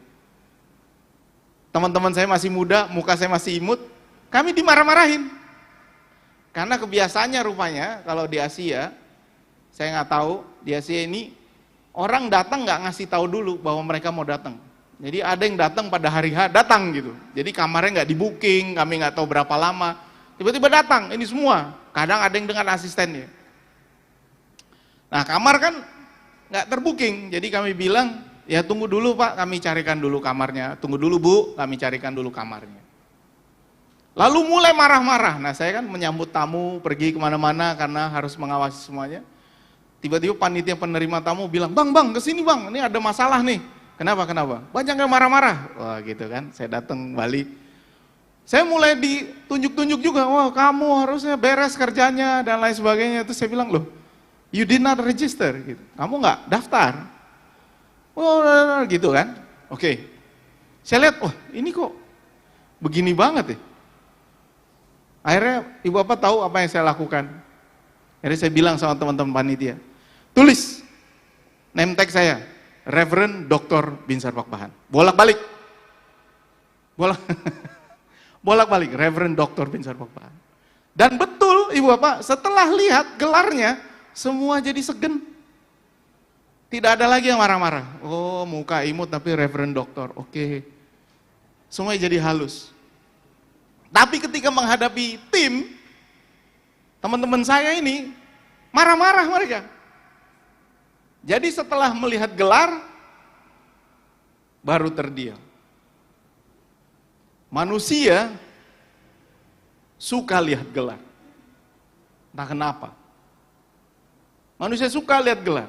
Teman-teman saya masih muda, muka saya masih imut, kami dimarah-marahin. Karena kebiasaannya rupanya kalau di Asia, saya nggak tahu di Asia ini orang datang nggak ngasih tahu dulu bahwa mereka mau datang. Jadi ada yang datang pada hari H datang gitu. Jadi kamarnya nggak di booking, kami nggak tahu berapa lama. Tiba-tiba datang ini semua. Kadang ada yang dengan asistennya. Nah kamar kan nggak terbooking. Jadi kami bilang ya tunggu dulu Pak, kami carikan dulu kamarnya. Tunggu dulu Bu, kami carikan dulu kamarnya. Lalu mulai marah-marah. Nah saya kan menyambut tamu, pergi kemana-mana karena harus mengawasi semuanya. Tiba-tiba panitia penerima tamu bilang, bang kesini bang, ini ada masalah nih. Kenapa? Banyak yang marah-marah. Wah gitu kan, saya datang balik. Saya mulai ditunjuk-tunjuk juga, wah kamu harusnya beres kerjanya dan lain sebagainya. Terus saya bilang, loh you did not register, gitu. Kamu nggak daftar. Oh gitu kan, oke. Saya lihat, wah ini kok begini banget ya. Akhirnya ibu bapak tahu apa yang saya lakukan. Akhirnya saya bilang sama teman-teman panitia, tulis name tag saya, Reverend Dr. Binsar Pakpahan. Bolak-balik, Reverend Dr. Binsar Pakpahan. Dan betul ibu bapak, setelah lihat gelarnya, semua jadi segen. Tidak ada lagi yang marah-marah. Oh muka imut tapi Reverend Doktor, oke. Semuanya jadi halus. Tapi ketika menghadapi tim, teman-teman saya ini marah-marah mereka. Jadi setelah melihat gelar, baru terdiam. Manusia suka lihat gelar. Entah kenapa. Manusia suka lihat gelar.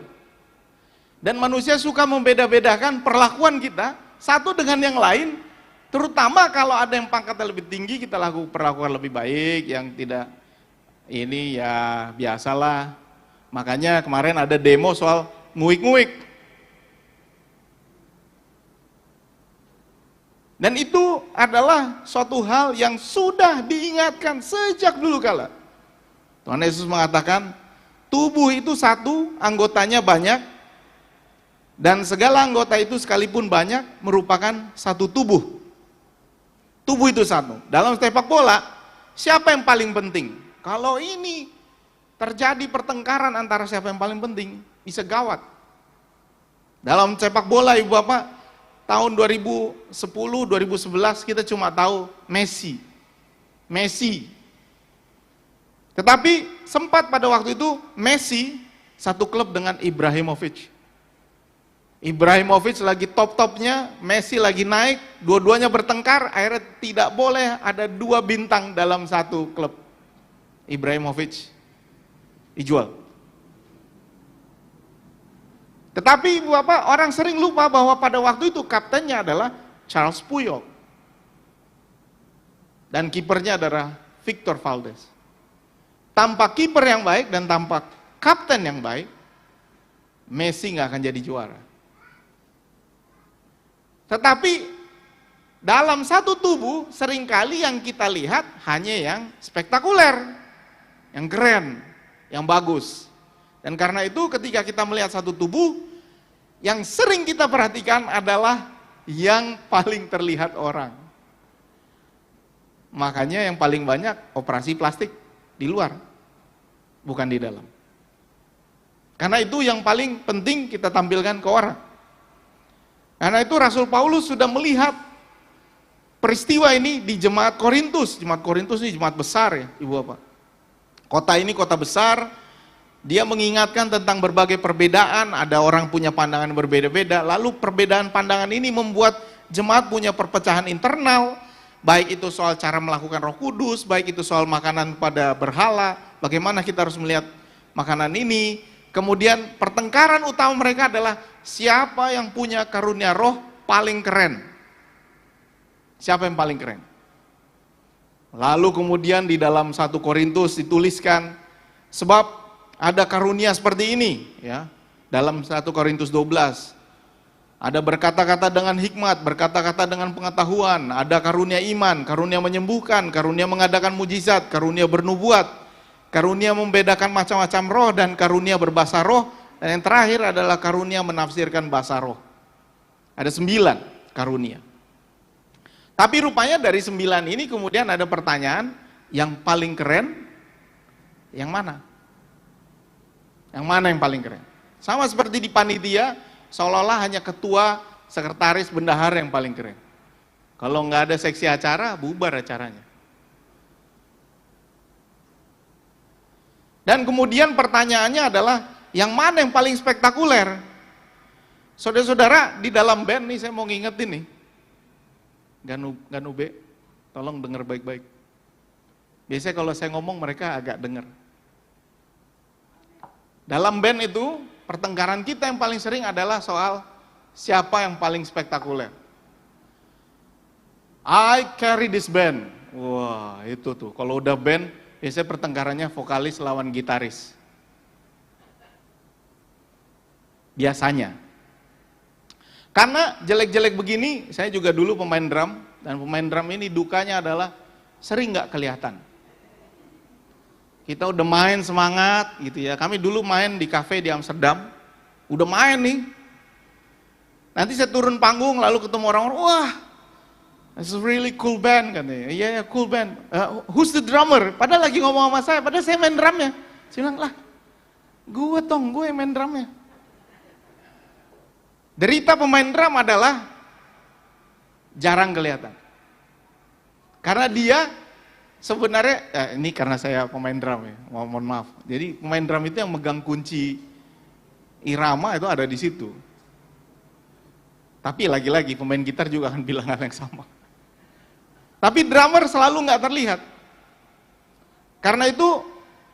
Dan manusia suka membeda-bedakan perlakuan kita satu dengan yang lain Terutama kalau ada yang pangkatnya lebih tinggi, kita perlakukan lebih baik, yang tidak ini ya biasalah. Makanya kemarin ada demo soal nguik-nguik. Dan itu adalah suatu hal yang sudah diingatkan sejak dulu kala. Tuhan Yesus mengatakan, tubuh itu satu, anggotanya banyak, dan segala anggota itu sekalipun banyak merupakan satu tubuh. Tubuh itu satu. Dalam sepak bola, siapa yang paling penting? Kalau ini terjadi pertengkaran antara siapa yang paling penting, bisa gawat. Dalam sepak bola Ibu Bapak, tahun 2010, 2011 kita cuma tahu Messi. Tetapi sempat pada waktu itu Messi satu klub dengan Ibrahimovic. Ibrahimovic lagi top-topnya, Messi lagi naik, dua-duanya bertengkar, akhirnya tidak boleh ada dua bintang dalam satu klub. Ibrahimovic dijual. Tetapi Bapak, orang sering lupa bahwa pada waktu itu kaptennya adalah Charles Puyol. Dan kipernya adalah Victor Valdes. Tanpa kiper yang baik dan tanpa kapten yang baik, Messi nggak akan jadi juara. Tetapi dalam satu tubuh seringkali yang kita lihat hanya yang spektakuler, yang keren, yang bagus. Dan karena itu ketika kita melihat satu tubuh, yang sering kita perhatikan adalah yang paling terlihat orang. Makanya yang paling banyak operasi plastik di luar, bukan di dalam. Karena itu yang paling penting kita tampilkan ke orang. Karena itu Rasul Paulus sudah melihat peristiwa ini di jemaat Korintus. Jemaat Korintus ini jemaat besar ya Ibu Bapak. Kota ini kota besar, dia mengingatkan tentang berbagai perbedaan, ada orang punya pandangan berbeda-beda, lalu perbedaan pandangan ini membuat jemaat punya perpecahan internal, baik itu soal cara melakukan Roh Kudus, baik itu soal makanan pada berhala, bagaimana kita harus melihat makanan ini. Kemudian pertengkaran utama mereka adalah siapa yang punya karunia roh paling keren. Siapa yang paling keren? Lalu kemudian di dalam 1 Korintus dituliskan, sebab ada karunia seperti ini, ya. Dalam 1 Korintus 12, ada berkata-kata dengan hikmat, berkata-kata dengan pengetahuan, ada karunia iman, karunia menyembuhkan, karunia mengadakan mujizat, karunia bernubuat, karunia membedakan macam-macam roh, dan karunia berbahasa roh, dan yang terakhir adalah karunia menafsirkan bahasa roh. Ada 9 karunia. Tapi rupanya dari 9 ini kemudian ada pertanyaan, yang paling keren, yang mana? Yang mana yang paling keren? Sama seperti di panitia, seolah-olah hanya ketua, sekretaris, bendahara yang paling keren. Kalau nggak ada seksi acara, bubar acaranya. Dan kemudian pertanyaannya adalah, yang mana yang paling spektakuler? Saudara-saudara, di dalam band nih saya mau ngingetin nih. Ganube, tolong dengar baik-baik. Biasanya kalau saya ngomong mereka agak dengar. Dalam band itu, pertengkaran kita yang paling sering adalah soal siapa yang paling spektakuler. I carry this band. Wah, itu tuh. Kalau udah band, biasanya pertengkarannya vokalis lawan gitaris. Biasanya. Karena jelek-jelek begini, saya juga dulu pemain drum, dan pemain drum ini dukanya adalah sering nggak kelihatan. Kita udah main semangat gitu ya. Kami dulu main di kafe di Amsterdam, udah main nih. Nanti saya turun panggung lalu ketemu orang-orang, wah, it's a really cool band katanya. Iya, yeah, cool band. Who's the drummer? Padahal lagi ngomong sama saya, padahal saya main drumnya. Saya bilang, lah, gue yang main drumnya. Derita pemain drum adalah jarang kelihatan. Karena dia sebenarnya, ini karena saya pemain drum ya, mohon maaf. Jadi pemain drum itu yang megang kunci irama itu ada di situ. Tapi lagi-lagi pemain gitar juga akan bilang hal yang sama. Tapi drummer selalu nggak terlihat. Karena itu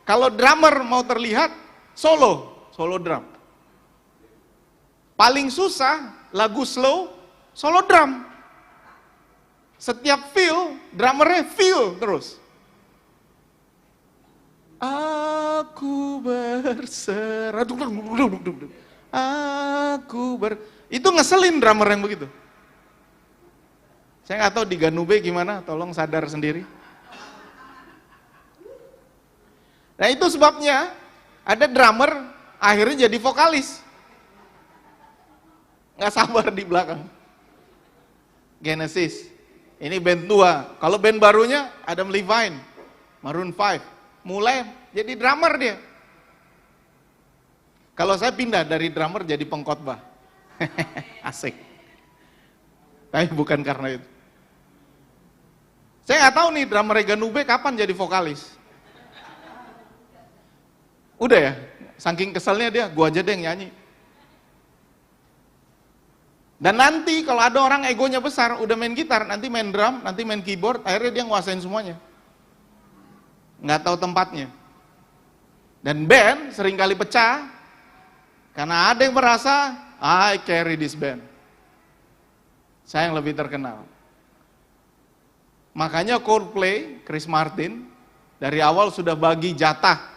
kalau drummer mau terlihat, solo drum. Paling susah lagu slow, solo drum. Setiap feel, drummernya feel terus. Aku berserah, itu ngeselin drummer yang begitu. Saya nggak tahu di Ganube gimana, tolong sadar sendiri. Nah itu sebabnya ada drummer akhirnya jadi vokalis. Nggak sabar di belakang. Genesis, ini band tua. Kalau band barunya Adam Levine, Maroon 5, mulai jadi drummer dia. Kalau saya pindah dari drummer jadi pengkhotbah. Asik. Tapi bukan karena itu. Saya nggak tahu nih drummer Ganube kapan jadi vokalis. Udah ya, saking keselnya dia, gua aja deh yang nyanyi. Dan nanti kalau ada orang egonya besar, udah main gitar, nanti main drum, nanti main keyboard, akhirnya dia nguasain semuanya. Nggak tahu tempatnya. Dan band seringkali pecah, karena ada yang merasa, I carry this band. Saya yang lebih terkenal. Makanya Coldplay, Chris Martin, dari awal sudah bagi jatah.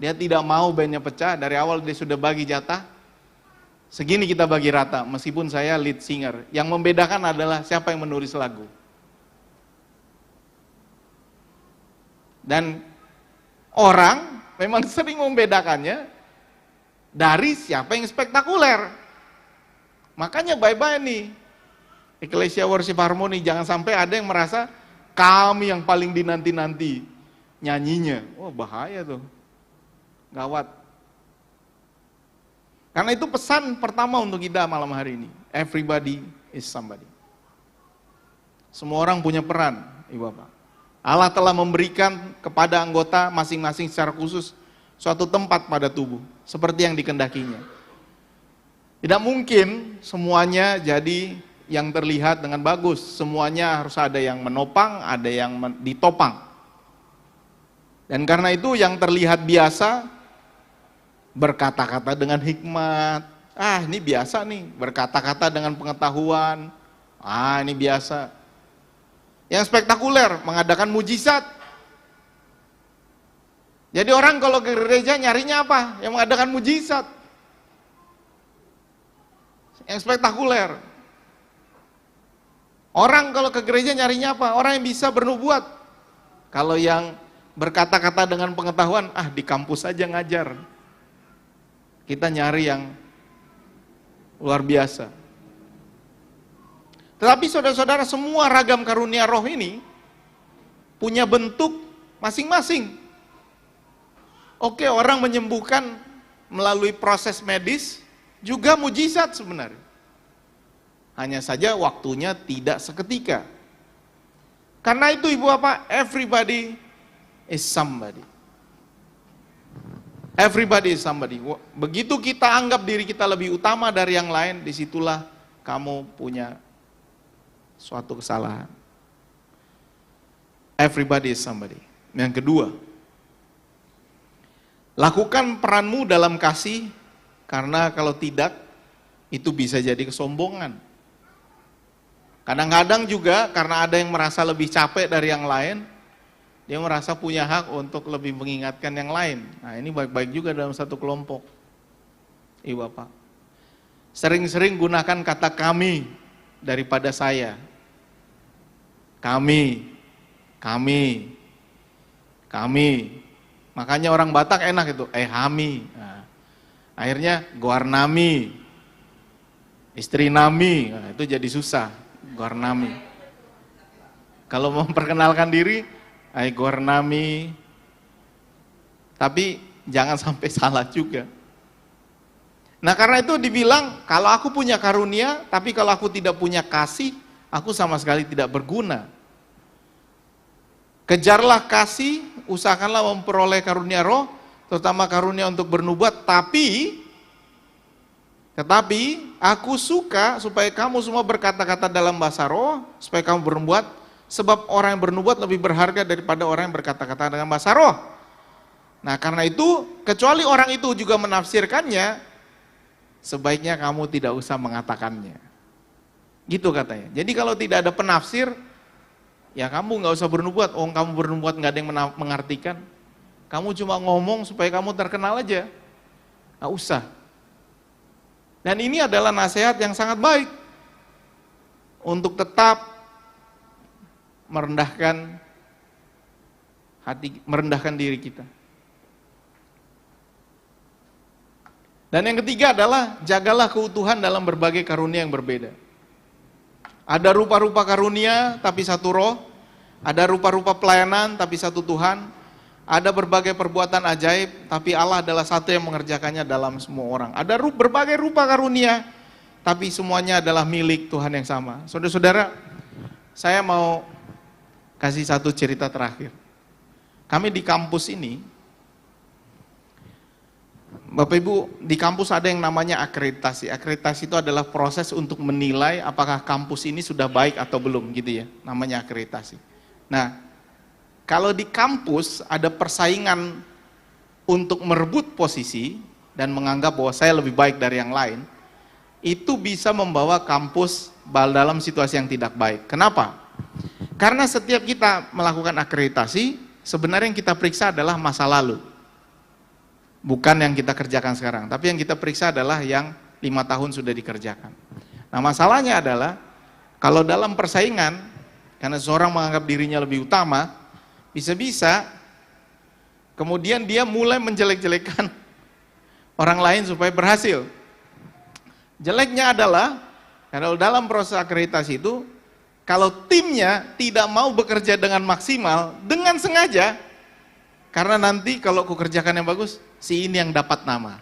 Dia tidak mau bandnya pecah, dari awal dia sudah bagi jatah. Segini kita bagi rata, meskipun saya lead singer. Yang membedakan adalah siapa yang menulis lagu. Dan orang memang sering membedakannya dari siapa yang spektakuler. Makanya bye-bye nih, Ecclesia Worship Harmony, jangan sampai ada yang merasa kami yang paling dinanti-nanti nyanyinya. Wah bahaya tuh. Gawat. Karena itu pesan pertama untuk kita malam hari ini. Everybody is somebody. Semua orang punya peran, Ibu Bapak. Allah telah memberikan kepada anggota masing-masing secara khusus suatu tempat pada tubuh, seperti yang dikendakinya. Tidak mungkin semuanya jadi yang terlihat dengan bagus. Semuanya harus ada yang menopang, ada yang ditopang. Dan karena itu yang terlihat biasa, berkata-kata dengan hikmat, ini biasa nih, berkata-kata dengan pengetahuan, ini biasa. Yang spektakuler, mengadakan mujizat. Jadi orang kalau ke gereja nyarinya apa? Yang mengadakan mujizat. Yang spektakuler. Orang kalau ke gereja nyarinya apa? Orang yang bisa bernubuat. Kalau yang berkata-kata dengan pengetahuan, di kampus aja ngajar. Kita nyari yang luar biasa. Tetapi saudara-saudara, semua ragam karunia roh ini punya bentuk masing-masing. Oke, orang menyembuhkan melalui proses medis juga mujizat sebenarnya. Hanya saja waktunya tidak seketika. Karena itu Ibu Bapak, everybody is somebody. Everybody is somebody. Begitu kita anggap diri kita lebih utama dari yang lain, disitulah kamu punya suatu kesalahan. Everybody is somebody. Yang kedua, lakukan peranmu dalam kasih, karena kalau tidak, itu bisa jadi kesombongan. Kadang-kadang juga karena ada yang merasa lebih capek dari yang lain, dia merasa punya hak untuk lebih mengingatkan yang lain. Nah ini baik-baik juga dalam satu kelompok. Ibu Bapak, sering-sering gunakan kata kami daripada saya. Kami. Makanya orang Batak enak itu, hami. Nah, akhirnya goarnami, istri nami, itu jadi susah, goarnami. Kalau memperkenalkan diri, goarnami, tapi jangan sampai salah juga. Nah karena itu dibilang, kalau aku punya karunia, tapi kalau aku tidak punya kasih, aku sama sekali tidak berguna. Kejarlah kasih, usahakanlah memperoleh karunia roh, terutama karunia untuk bernubuat, tetapi aku suka supaya kamu semua berkata-kata dalam bahasa roh, supaya kamu bernubuat, sebab orang yang bernubuat lebih berharga daripada orang yang berkata-kata dengan bahasa roh. Nah karena itu, kecuali orang itu juga menafsirkannya, sebaiknya kamu tidak usah mengatakannya. Gitu katanya. Jadi kalau tidak ada penafsir, Ya kamu nggak usah bernubuat, kamu bernubuat nggak ada yang mengartikan. Kamu cuma ngomong supaya kamu terkenal aja. Nggak usah. Dan ini adalah nasihat yang sangat baik untuk tetap merendahkan hati, merendahkan diri kita. Dan yang ketiga adalah jagalah keutuhan dalam berbagai karunia yang berbeda. Ada rupa-rupa karunia tapi satu roh, ada rupa-rupa pelayanan tapi satu Tuhan, ada berbagai perbuatan ajaib tapi Allah adalah satu yang mengerjakannya dalam semua orang. Ada berbagai rupa karunia tapi semuanya adalah milik Tuhan yang sama. Saudara-saudara, saya mau kasih satu cerita terakhir. Kami di kampus ini, Bapak Ibu, di kampus ada yang namanya akreditasi. Akreditasi itu adalah proses untuk menilai apakah kampus ini sudah baik atau belum, gitu ya. Namanya akreditasi. Nah, kalau di kampus ada persaingan untuk merebut posisi dan menganggap bahwa saya lebih baik dari yang lain, itu bisa membawa kampus dalam situasi yang tidak baik. Kenapa? Karena setiap kita melakukan akreditasi, sebenarnya yang kita periksa adalah masa lalu. Bukan yang kita kerjakan sekarang, tapi yang kita periksa adalah yang 5 tahun sudah dikerjakan. Nah, masalahnya adalah kalau dalam persaingan, karena seseorang menganggap dirinya lebih utama, bisa-bisa kemudian dia mulai menjelek-jelekan orang lain supaya berhasil. Jeleknya adalah kalau dalam proses akreditasi itu, kalau timnya tidak mau bekerja dengan maksimal, dengan sengaja, karena nanti kalau aku kerjakan yang bagus, si ini yang dapat nama.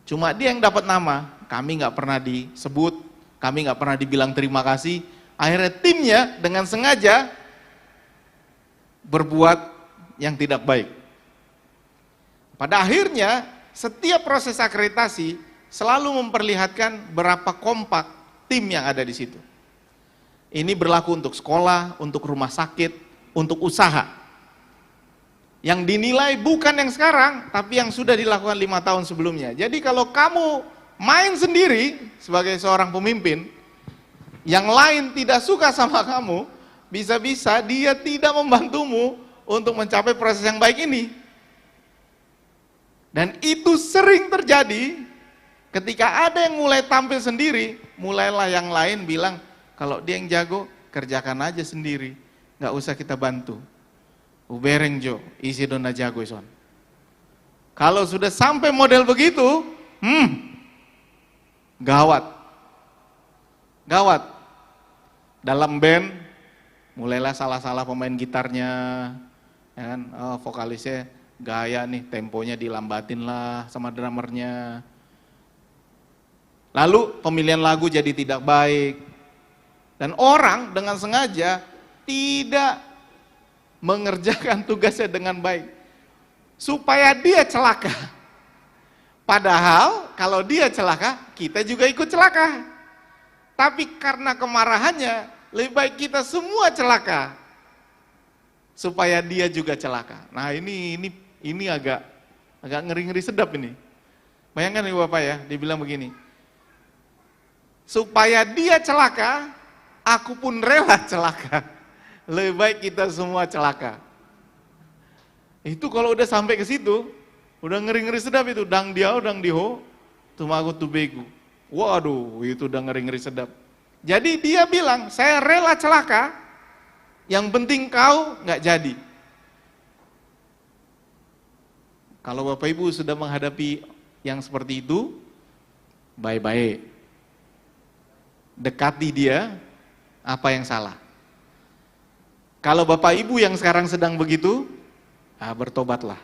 Cuma dia yang dapat nama, kami nggak pernah disebut, kami nggak pernah dibilang terima kasih. Akhirnya timnya dengan sengaja berbuat yang tidak baik. Pada akhirnya, setiap proses akreditasi selalu memperlihatkan berapa kompak tim yang ada di situ. Ini berlaku untuk sekolah, untuk rumah sakit, untuk usaha. Yang dinilai bukan yang sekarang, tapi yang sudah dilakukan 5 tahun sebelumnya. Jadi kalau kamu main sendiri sebagai seorang pemimpin, yang lain tidak suka sama kamu, bisa-bisa dia tidak membantumu untuk mencapai proses yang baik ini. Dan itu sering terjadi ketika ada yang mulai tampil sendiri, mulailah yang lain bilang, kalau dia yang jago, kerjakan aja sendiri, nggak usah kita bantu. Ubereng jo, isi dona jago ison. Kalau sudah sampai model begitu, gawat. Gawat. Dalam band, mulailah salah-salah pemain gitarnya, ya kan? Vokalisnya gaya nih, temponya dilambatin lah sama drummernya. Lalu pemilihan lagu jadi tidak baik. Dan orang dengan sengaja tidak mengerjakan tugasnya dengan baik supaya dia celaka. Padahal kalau dia celaka, kita juga ikut celaka. Tapi karena kemarahannya, lebih baik kita semua celaka supaya dia juga celaka. Nah, ini agak ngeri-ngeri sedap ini. Bayangkan nih Bapak ya, dia bilang begini. Supaya dia celaka, aku pun rela celaka. Lebih baik kita semua celaka. Itu kalau udah sampai ke situ, udah ngeri-ngeri sedap itu, dang diau, dang diho, tumaku tubegu. Waduh, itu udah ngeri-ngeri sedap. Jadi dia bilang, saya rela celaka, yang penting kau nggak jadi. Kalau Bapak Ibu sudah menghadapi yang seperti itu, baik-baik. Dekati dia, apa yang salah. Kalau Bapak Ibu yang sekarang sedang begitu, bertobatlah.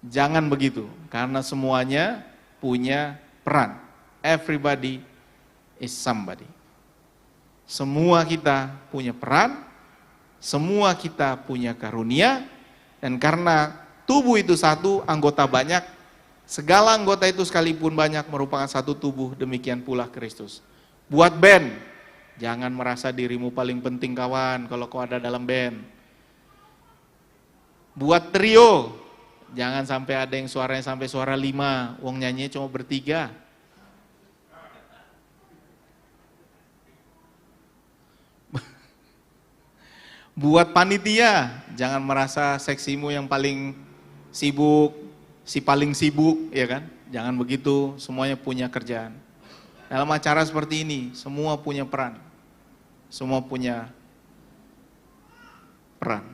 Jangan begitu, karena semuanya punya peran. Everybody is somebody. Semua kita punya peran, semua kita punya karunia, dan karena tubuh itu satu, anggota banyak, segala anggota itu sekalipun banyak merupakan satu tubuh, demikian pula Kristus. Buat band, jangan merasa dirimu paling penting kawan kalau kau ada dalam band. Buat trio, jangan sampai ada yang suaranya sampai suara 5, wong nyanyinya cuma bertiga. Buat panitia, jangan merasa seksimu yang paling sibuk, si paling sibuk, ya kan? Jangan begitu, semuanya punya kerjaan. Dalam acara seperti ini, semua punya peran. Semua punya peran.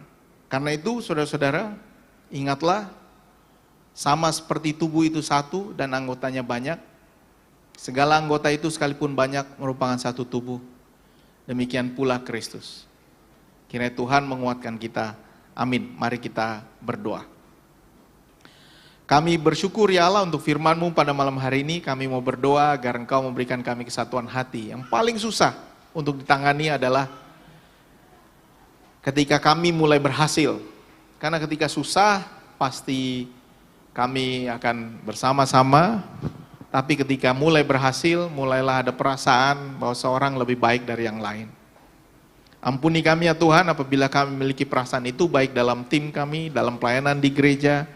Karena itu, saudara-saudara, ingatlah, sama seperti tubuh itu satu dan anggotanya banyak, segala anggota itu sekalipun banyak merupakan satu tubuh. Demikian pula Kristus. Kiranya Tuhan menguatkan kita. Amin. Mari kita berdoa. Kami bersyukur ya Allah untuk firman-Mu pada malam hari ini. Kami mau berdoa agar Engkau memberikan kami kesatuan hati. Yang paling susah untuk ditangani adalah ketika kami mulai berhasil. Karena ketika susah pasti kami akan bersama-sama. Tapi ketika mulai berhasil, mulailah ada perasaan bahwa seorang lebih baik dari yang lain. Ampuni kami ya Tuhan apabila kami memiliki perasaan itu, baik dalam tim kami, dalam pelayanan di gereja,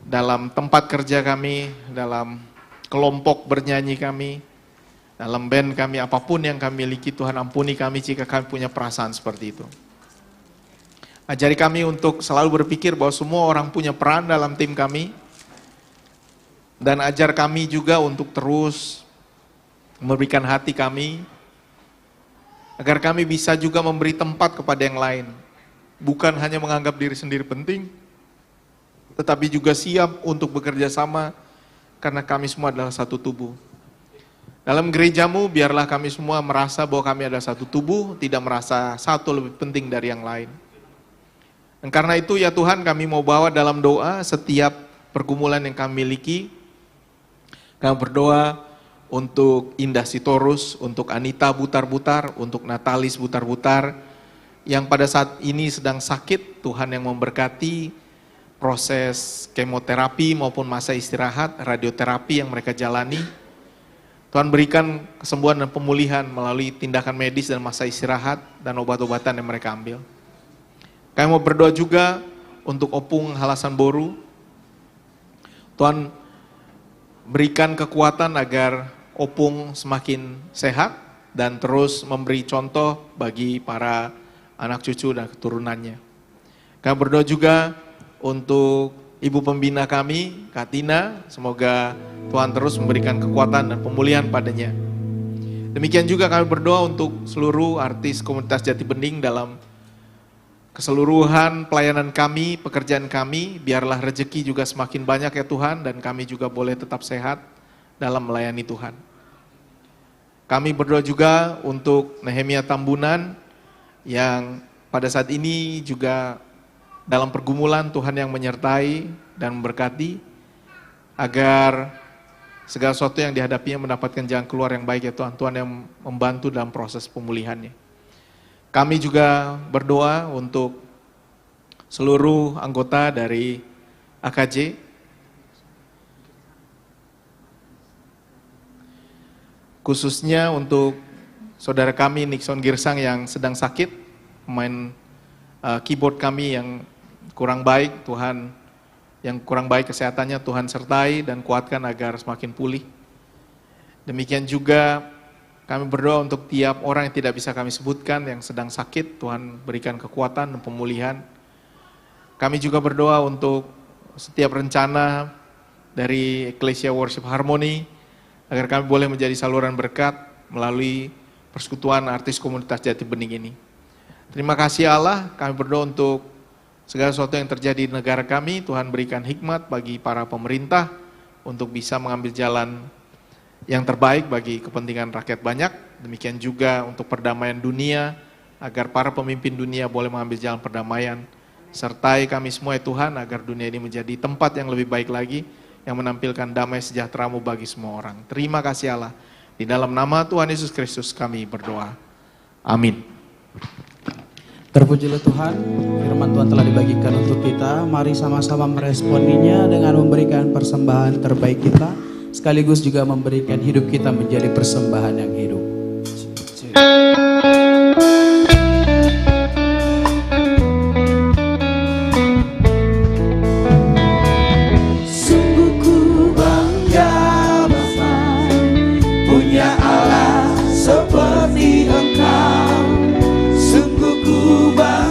dalam tempat kerja kami, dalam kelompok bernyanyi kami, dalam band kami, apapun yang kami miliki. Tuhan ampuni kami jika kami punya perasaan seperti itu. Ajari kami untuk selalu berpikir bahwa semua orang punya peran dalam tim kami, dan ajar kami juga untuk terus memberikan hati kami, agar kami bisa juga memberi tempat kepada yang lain. Bukan hanya menganggap diri sendiri penting, tetapi juga siap untuk bekerja sama, karena kami semua adalah satu tubuh. Dalam gereja-Mu, biarlah kami semua merasa bahwa kami adalah satu tubuh, tidak merasa satu lebih penting dari yang lain. Dan karena itu ya Tuhan, kami mau bawa dalam doa setiap pergumulan yang kami miliki. Kami berdoa untuk Indah Sitorus, untuk Anita Butar-Butar, untuk Natalis Butar-Butar, yang pada saat ini sedang sakit. Tuhan yang memberkati proses kemoterapi maupun masa istirahat, radioterapi yang mereka jalani. Tuhan berikan kesembuhan dan pemulihan melalui tindakan medis dan masa istirahat dan obat-obatan yang mereka ambil. Kami mau berdoa juga untuk Opung Halasan Boru. Tuhan berikan kekuatan agar Opung semakin sehat dan terus memberi contoh bagi para anak cucu dan keturunannya. Kami berdoa juga untuk ibu pembina kami, Kak Tina, semoga Tuhan terus memberikan kekuatan dan pemulihan padanya. Demikian juga kami berdoa untuk seluruh artis komunitas Jati Bening dalam keseluruhan pelayanan kami, pekerjaan kami. Biarlah rezeki juga semakin banyak ya Tuhan, dan kami juga boleh tetap sehat dalam melayani Tuhan. Kami berdoa juga untuk Nehemia Tambunan yang pada saat ini juga dalam pergumulan. Tuhan yang menyertai dan memberkati agar segala sesuatu yang dihadapinya mendapatkan jalan keluar yang baik ya Tuhan. Tuhan yang membantu dalam proses pemulihannya. Kami juga berdoa untuk seluruh anggota dari AKJ, khususnya untuk saudara kami Nixon Girsang yang sedang sakit, pemain keyboard kami yang kurang baik. Tuhan yang kurang baik kesehatannya, Tuhan sertai dan kuatkan agar semakin pulih. Demikian juga kami berdoa untuk tiap orang yang tidak bisa kami sebutkan yang sedang sakit. Tuhan berikan kekuatan dan pemulihan. Kami juga berdoa untuk setiap rencana dari Ecclesia Worship Harmony, agar kami boleh menjadi saluran berkat melalui persekutuan artis komunitas Jati Bening ini. Terima kasih Allah, kami berdoa untuk segala sesuatu yang terjadi di negara kami. Tuhan berikan hikmat bagi para pemerintah untuk bisa mengambil jalan yang terbaik bagi kepentingan rakyat banyak. Demikian juga untuk perdamaian dunia, agar para pemimpin dunia boleh mengambil jalan perdamaian. Sertai kami semua ya Tuhan, agar dunia ini menjadi tempat yang lebih baik lagi, yang menampilkan damai sejahtera-Mu bagi semua orang. Terima kasih Allah. Di dalam nama Tuhan Yesus Kristus kami berdoa. Amin. Terpujilah Tuhan, firman Tuhan telah dibagikan untuk kita. Mari sama-sama meresponinya dengan memberikan persembahan terbaik kita, sekaligus juga memberikan hidup kita menjadi persembahan yang hidup. Sungguh ku bangga Bapa, punya Allah seperti Engkau. Sungguh ku bangga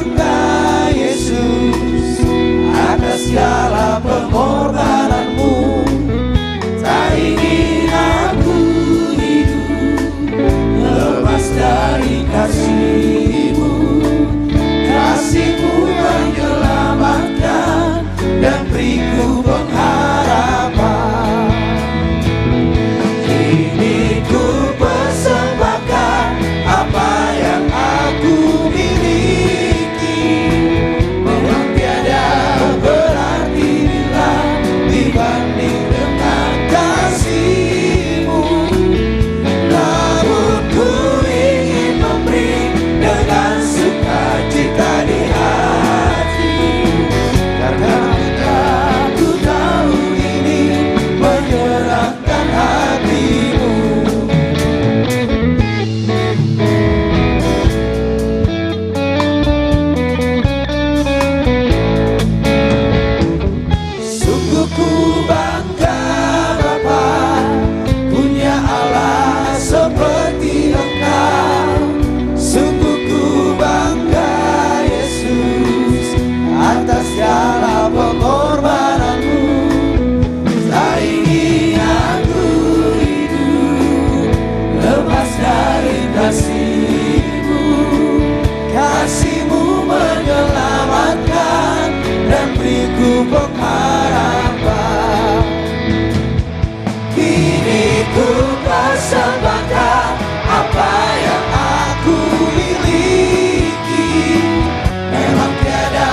ku bangga Bapa, punya Allah seperti Engkau. Sungguh ku bangga Yesus atas segala pengorbananmu. Tak ingin aku hidup lepas dari kasih-Mu. Kasih-Mu menyelamatkan dan beriku pengharapan. Kini ku persembahkan apa yang aku miliki. Memang tiada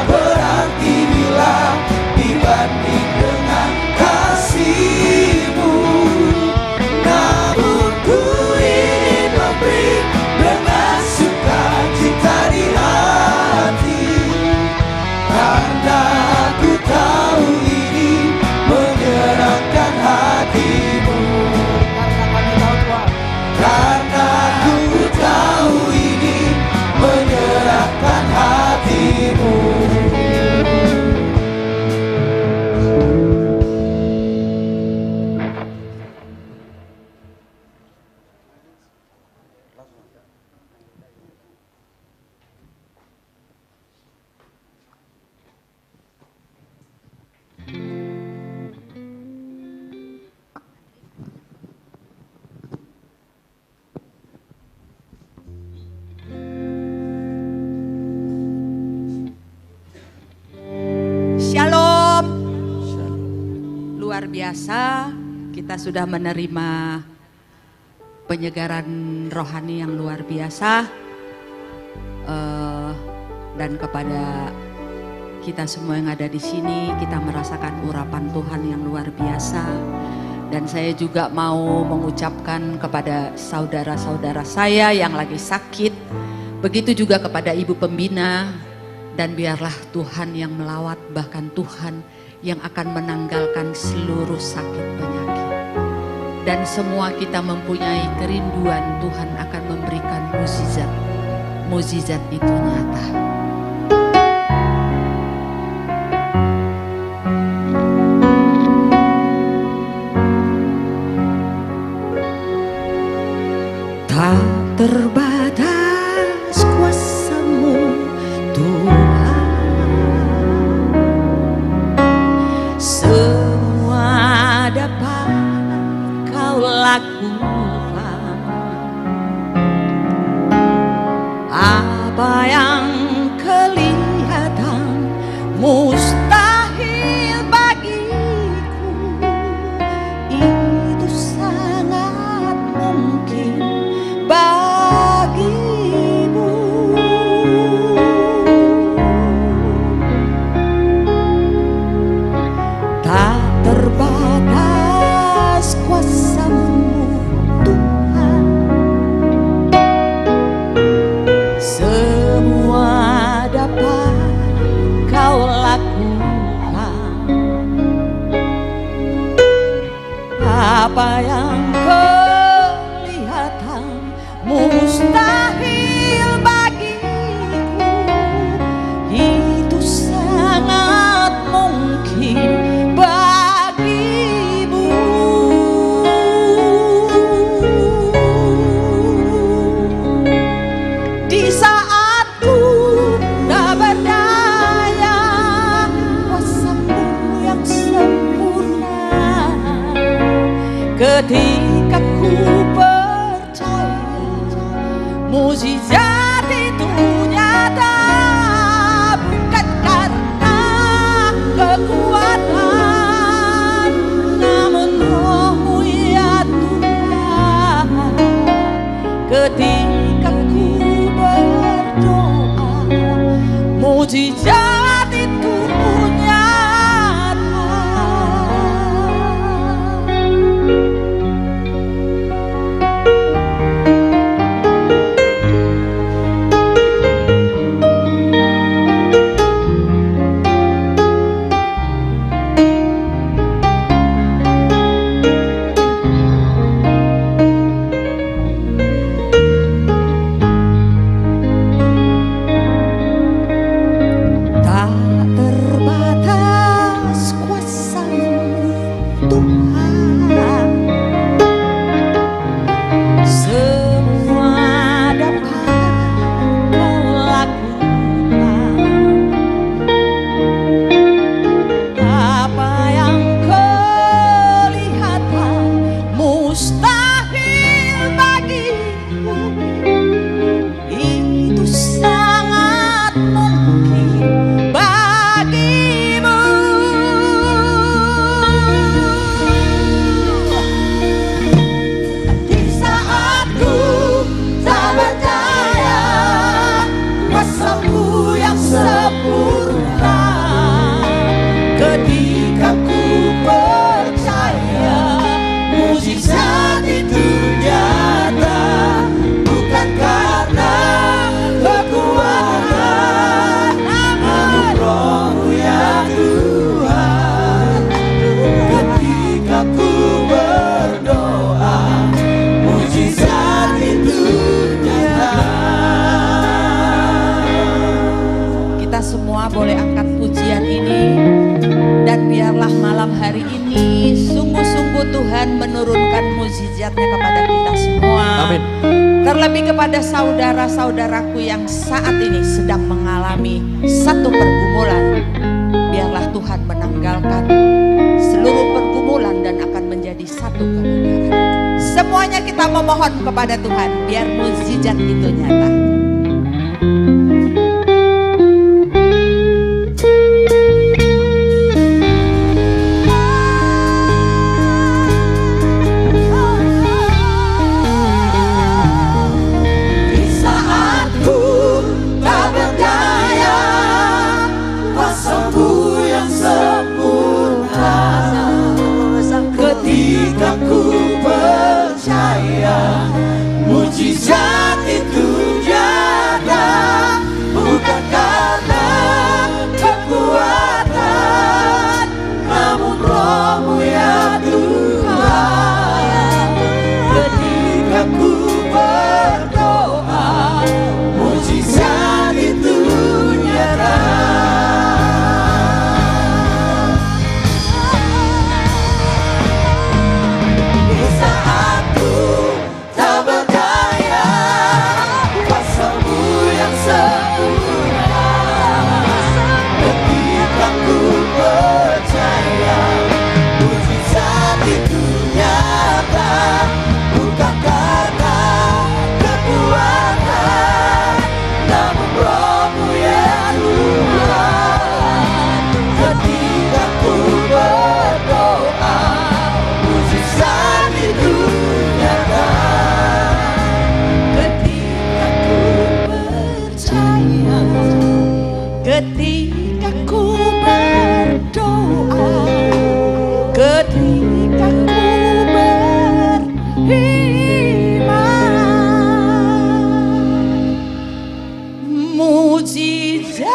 berarti bila dibanding dengan kasih-Mu. Namun ku ingin memberi dengan sukacita di hati, karena ku tahu ini menyenangkan hati-Mu. Karena ku tahu ini menyenangkan hati-Mu. Shalom. Luar biasa, kita sudah menerima penyegaran rohani yang luar biasa. Dan kepada kita semua yang ada di sini, kita merasakan urapan Tuhan yang luar biasa. Dan saya juga mau mengucapkan kepada saudara-saudara saya yang lagi sakit, begitu juga kepada ibu pembina. Dan biarlah Tuhan yang melawat, bahkan Tuhan yang akan menanggalkan seluruh sakit penyakit. Dan semua kita mempunyai kerinduan Tuhan akan memberikan mukjizat. Mukjizat itu nyata. Tak terbatas kuasa-Mu Tuhan, semua dapat Kau lakukan. Apa yang kelihatan mustahil bagiku, itu sangat mungkin bagimu. Tak terbatas kuasa-Mu Tuhan, semua dapat Kau lakukan. Apa yang kelihatan mustahil bagiku, itu sangat mungkin bagimu. Di saat ku tak berdaya, kuasa-Mu yang sempurna. Ketika ku percaya mukjizat itu nyata, bukan karena kekuatan, namun Roh-Mu ya Tuhan. Ketika ku berdoa, mukjizat itu nyata. Tuhan. Semua dapat Kau lakukan. Apa yang kelihatan mustahil bagimu, itu sangat mungkin bagimu. Di saat ku tak berdaya, kuasa-Mu yang sempurna. Ketika ku percaya mujizat itu nyata, bukan karena kekuatan, namun Roh-Mu ya Tuhan. Ketika ku berdoa, mujizat itu nyata. Kita semua boleh angkat pujian ini, dan biarlah malam hari ini sungguh-sungguh Tuhan menurunkan mujizatnya kepada kita semua. Amin. Terlebih kepada saudara-saudaraku yang saat ini sedang mengalami satu pergumulan, biarlah Tuhan menanggalkan seluruh pergumulan dan akan menjadi satu kemuliaan. Semuanya kita memohon kepada Tuhan biar mujizat itu nyata. Di saat ku tak berdaya, kuasa-Mu yang sempurna. Ketika ku percaya mujizat itu nyata, bukan karena kekuatan, namun Roh-Mu ya Tuhan. Ketika ku berdoa, mujizat itu nyata. Di saat ku tak berdaya, kuasa-Mu yang sempurna. Ketika ku percaya mujizat itu nyata, bukan karena kekuatan, namun Roh-Mu ya Tuhan. Ketika ku berdoa, mujizat itu nyata. Ketika ku percaya, ketika ku berdoa, ketika ku beriman, mujizat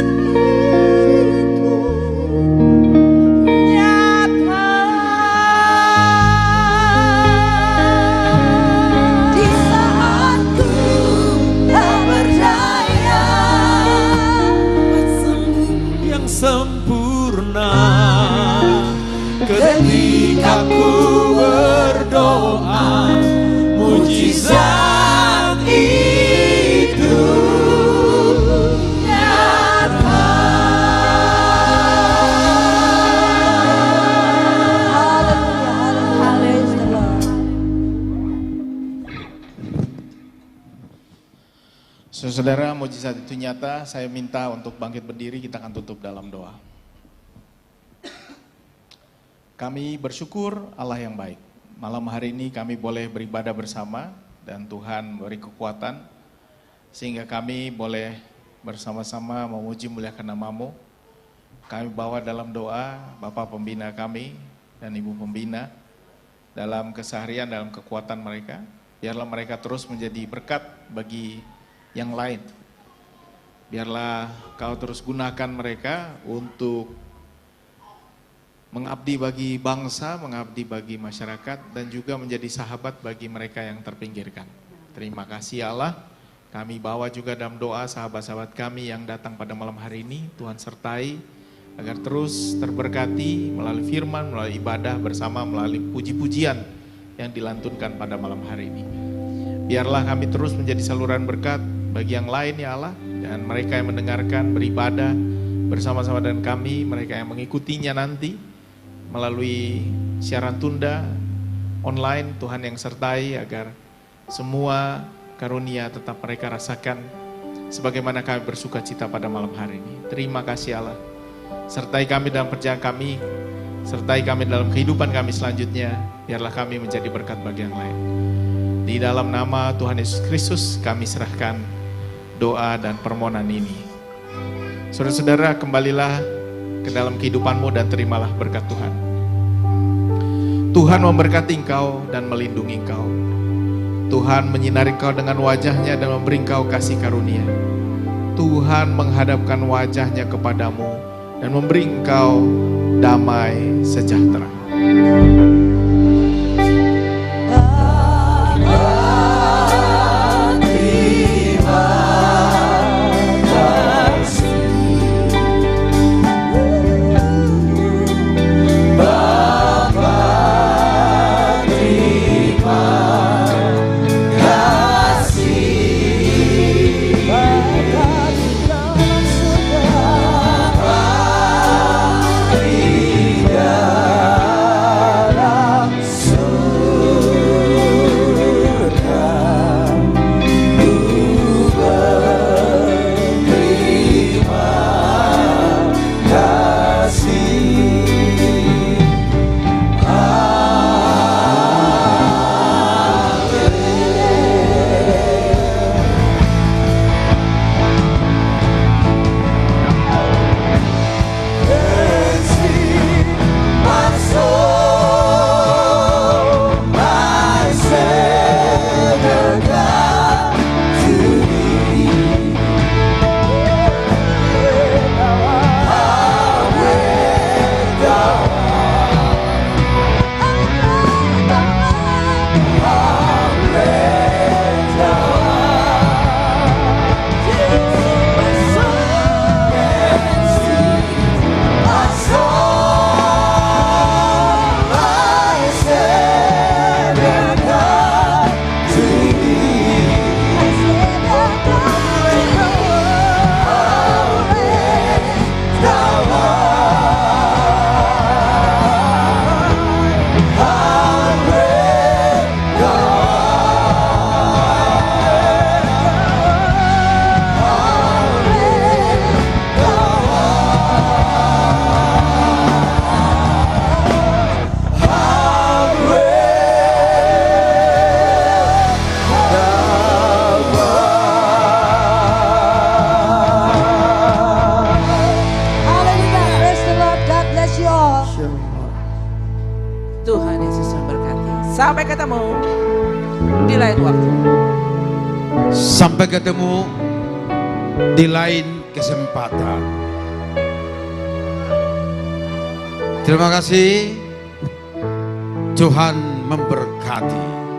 itu nyata. Di saat ku tak berdaya, kuasa-Mu yang sempurna. Ketika ku berdoa, mujizat itu nyata. Saudara, mujizat itu nyata. Saya minta untuk bangkit berdiri, kita akan tutup dalam doa. Kami bersyukur Allah yang baik. Malam hari ini kami boleh beribadah bersama dan Tuhan beri kekuatan sehingga kami boleh bersama-sama memuji muliakan nama-Mu. Kami bawa dalam doa Bapak Pembina kami dan Ibu Pembina dalam keseharian, dalam kekuatan mereka. Biarlah mereka terus menjadi berkat bagi yang lain. Biarlah Kau terus gunakan mereka untuk mengabdi bagi bangsa, mengabdi bagi masyarakat, dan juga menjadi sahabat bagi mereka yang terpinggirkan. Terima kasih Allah. Kami bawa juga dalam doa sahabat-sahabat kami yang datang pada malam hari ini. Tuhan sertai agar terus terberkati melalui firman, melalui ibadah bersama, melalui puji-pujian yang dilantunkan pada malam hari ini. Biarlah kami terus menjadi saluran berkat bagi yang lain ya Allah, dan mereka yang mendengarkan beribadah bersama-sama dengan kami, mereka yang mengikutinya nanti melalui siaran tunda online, Tuhan yang sertai agar semua karunia tetap mereka rasakan sebagaimana kami bersuka cita pada malam hari ini. Terima kasih Allah, sertai kami dalam perjalanan kami, sertai kami dalam kehidupan kami selanjutnya, biarlah kami menjadi berkat bagi yang lain. Di dalam nama Tuhan Yesus Kristus kami serahkan doa dan permohonan ini. Saudara-saudara, kembalilah ke dalam kehidupanmu dan terimalah berkat Tuhan. Tuhan memberkati engkau dan melindungi engkau. Tuhan menyinari engkau dengan wajahnya dan memberi engkau kasih karunia. Tuhan menghadapkan wajahnya kepadamu dan memberi engkau damai sejahtera. Tuhan Yesus memberkati. Sampai ketemu di lain waktu. Sampai ketemu di lain kesempatan. Terima kasih. Tuhan memberkati.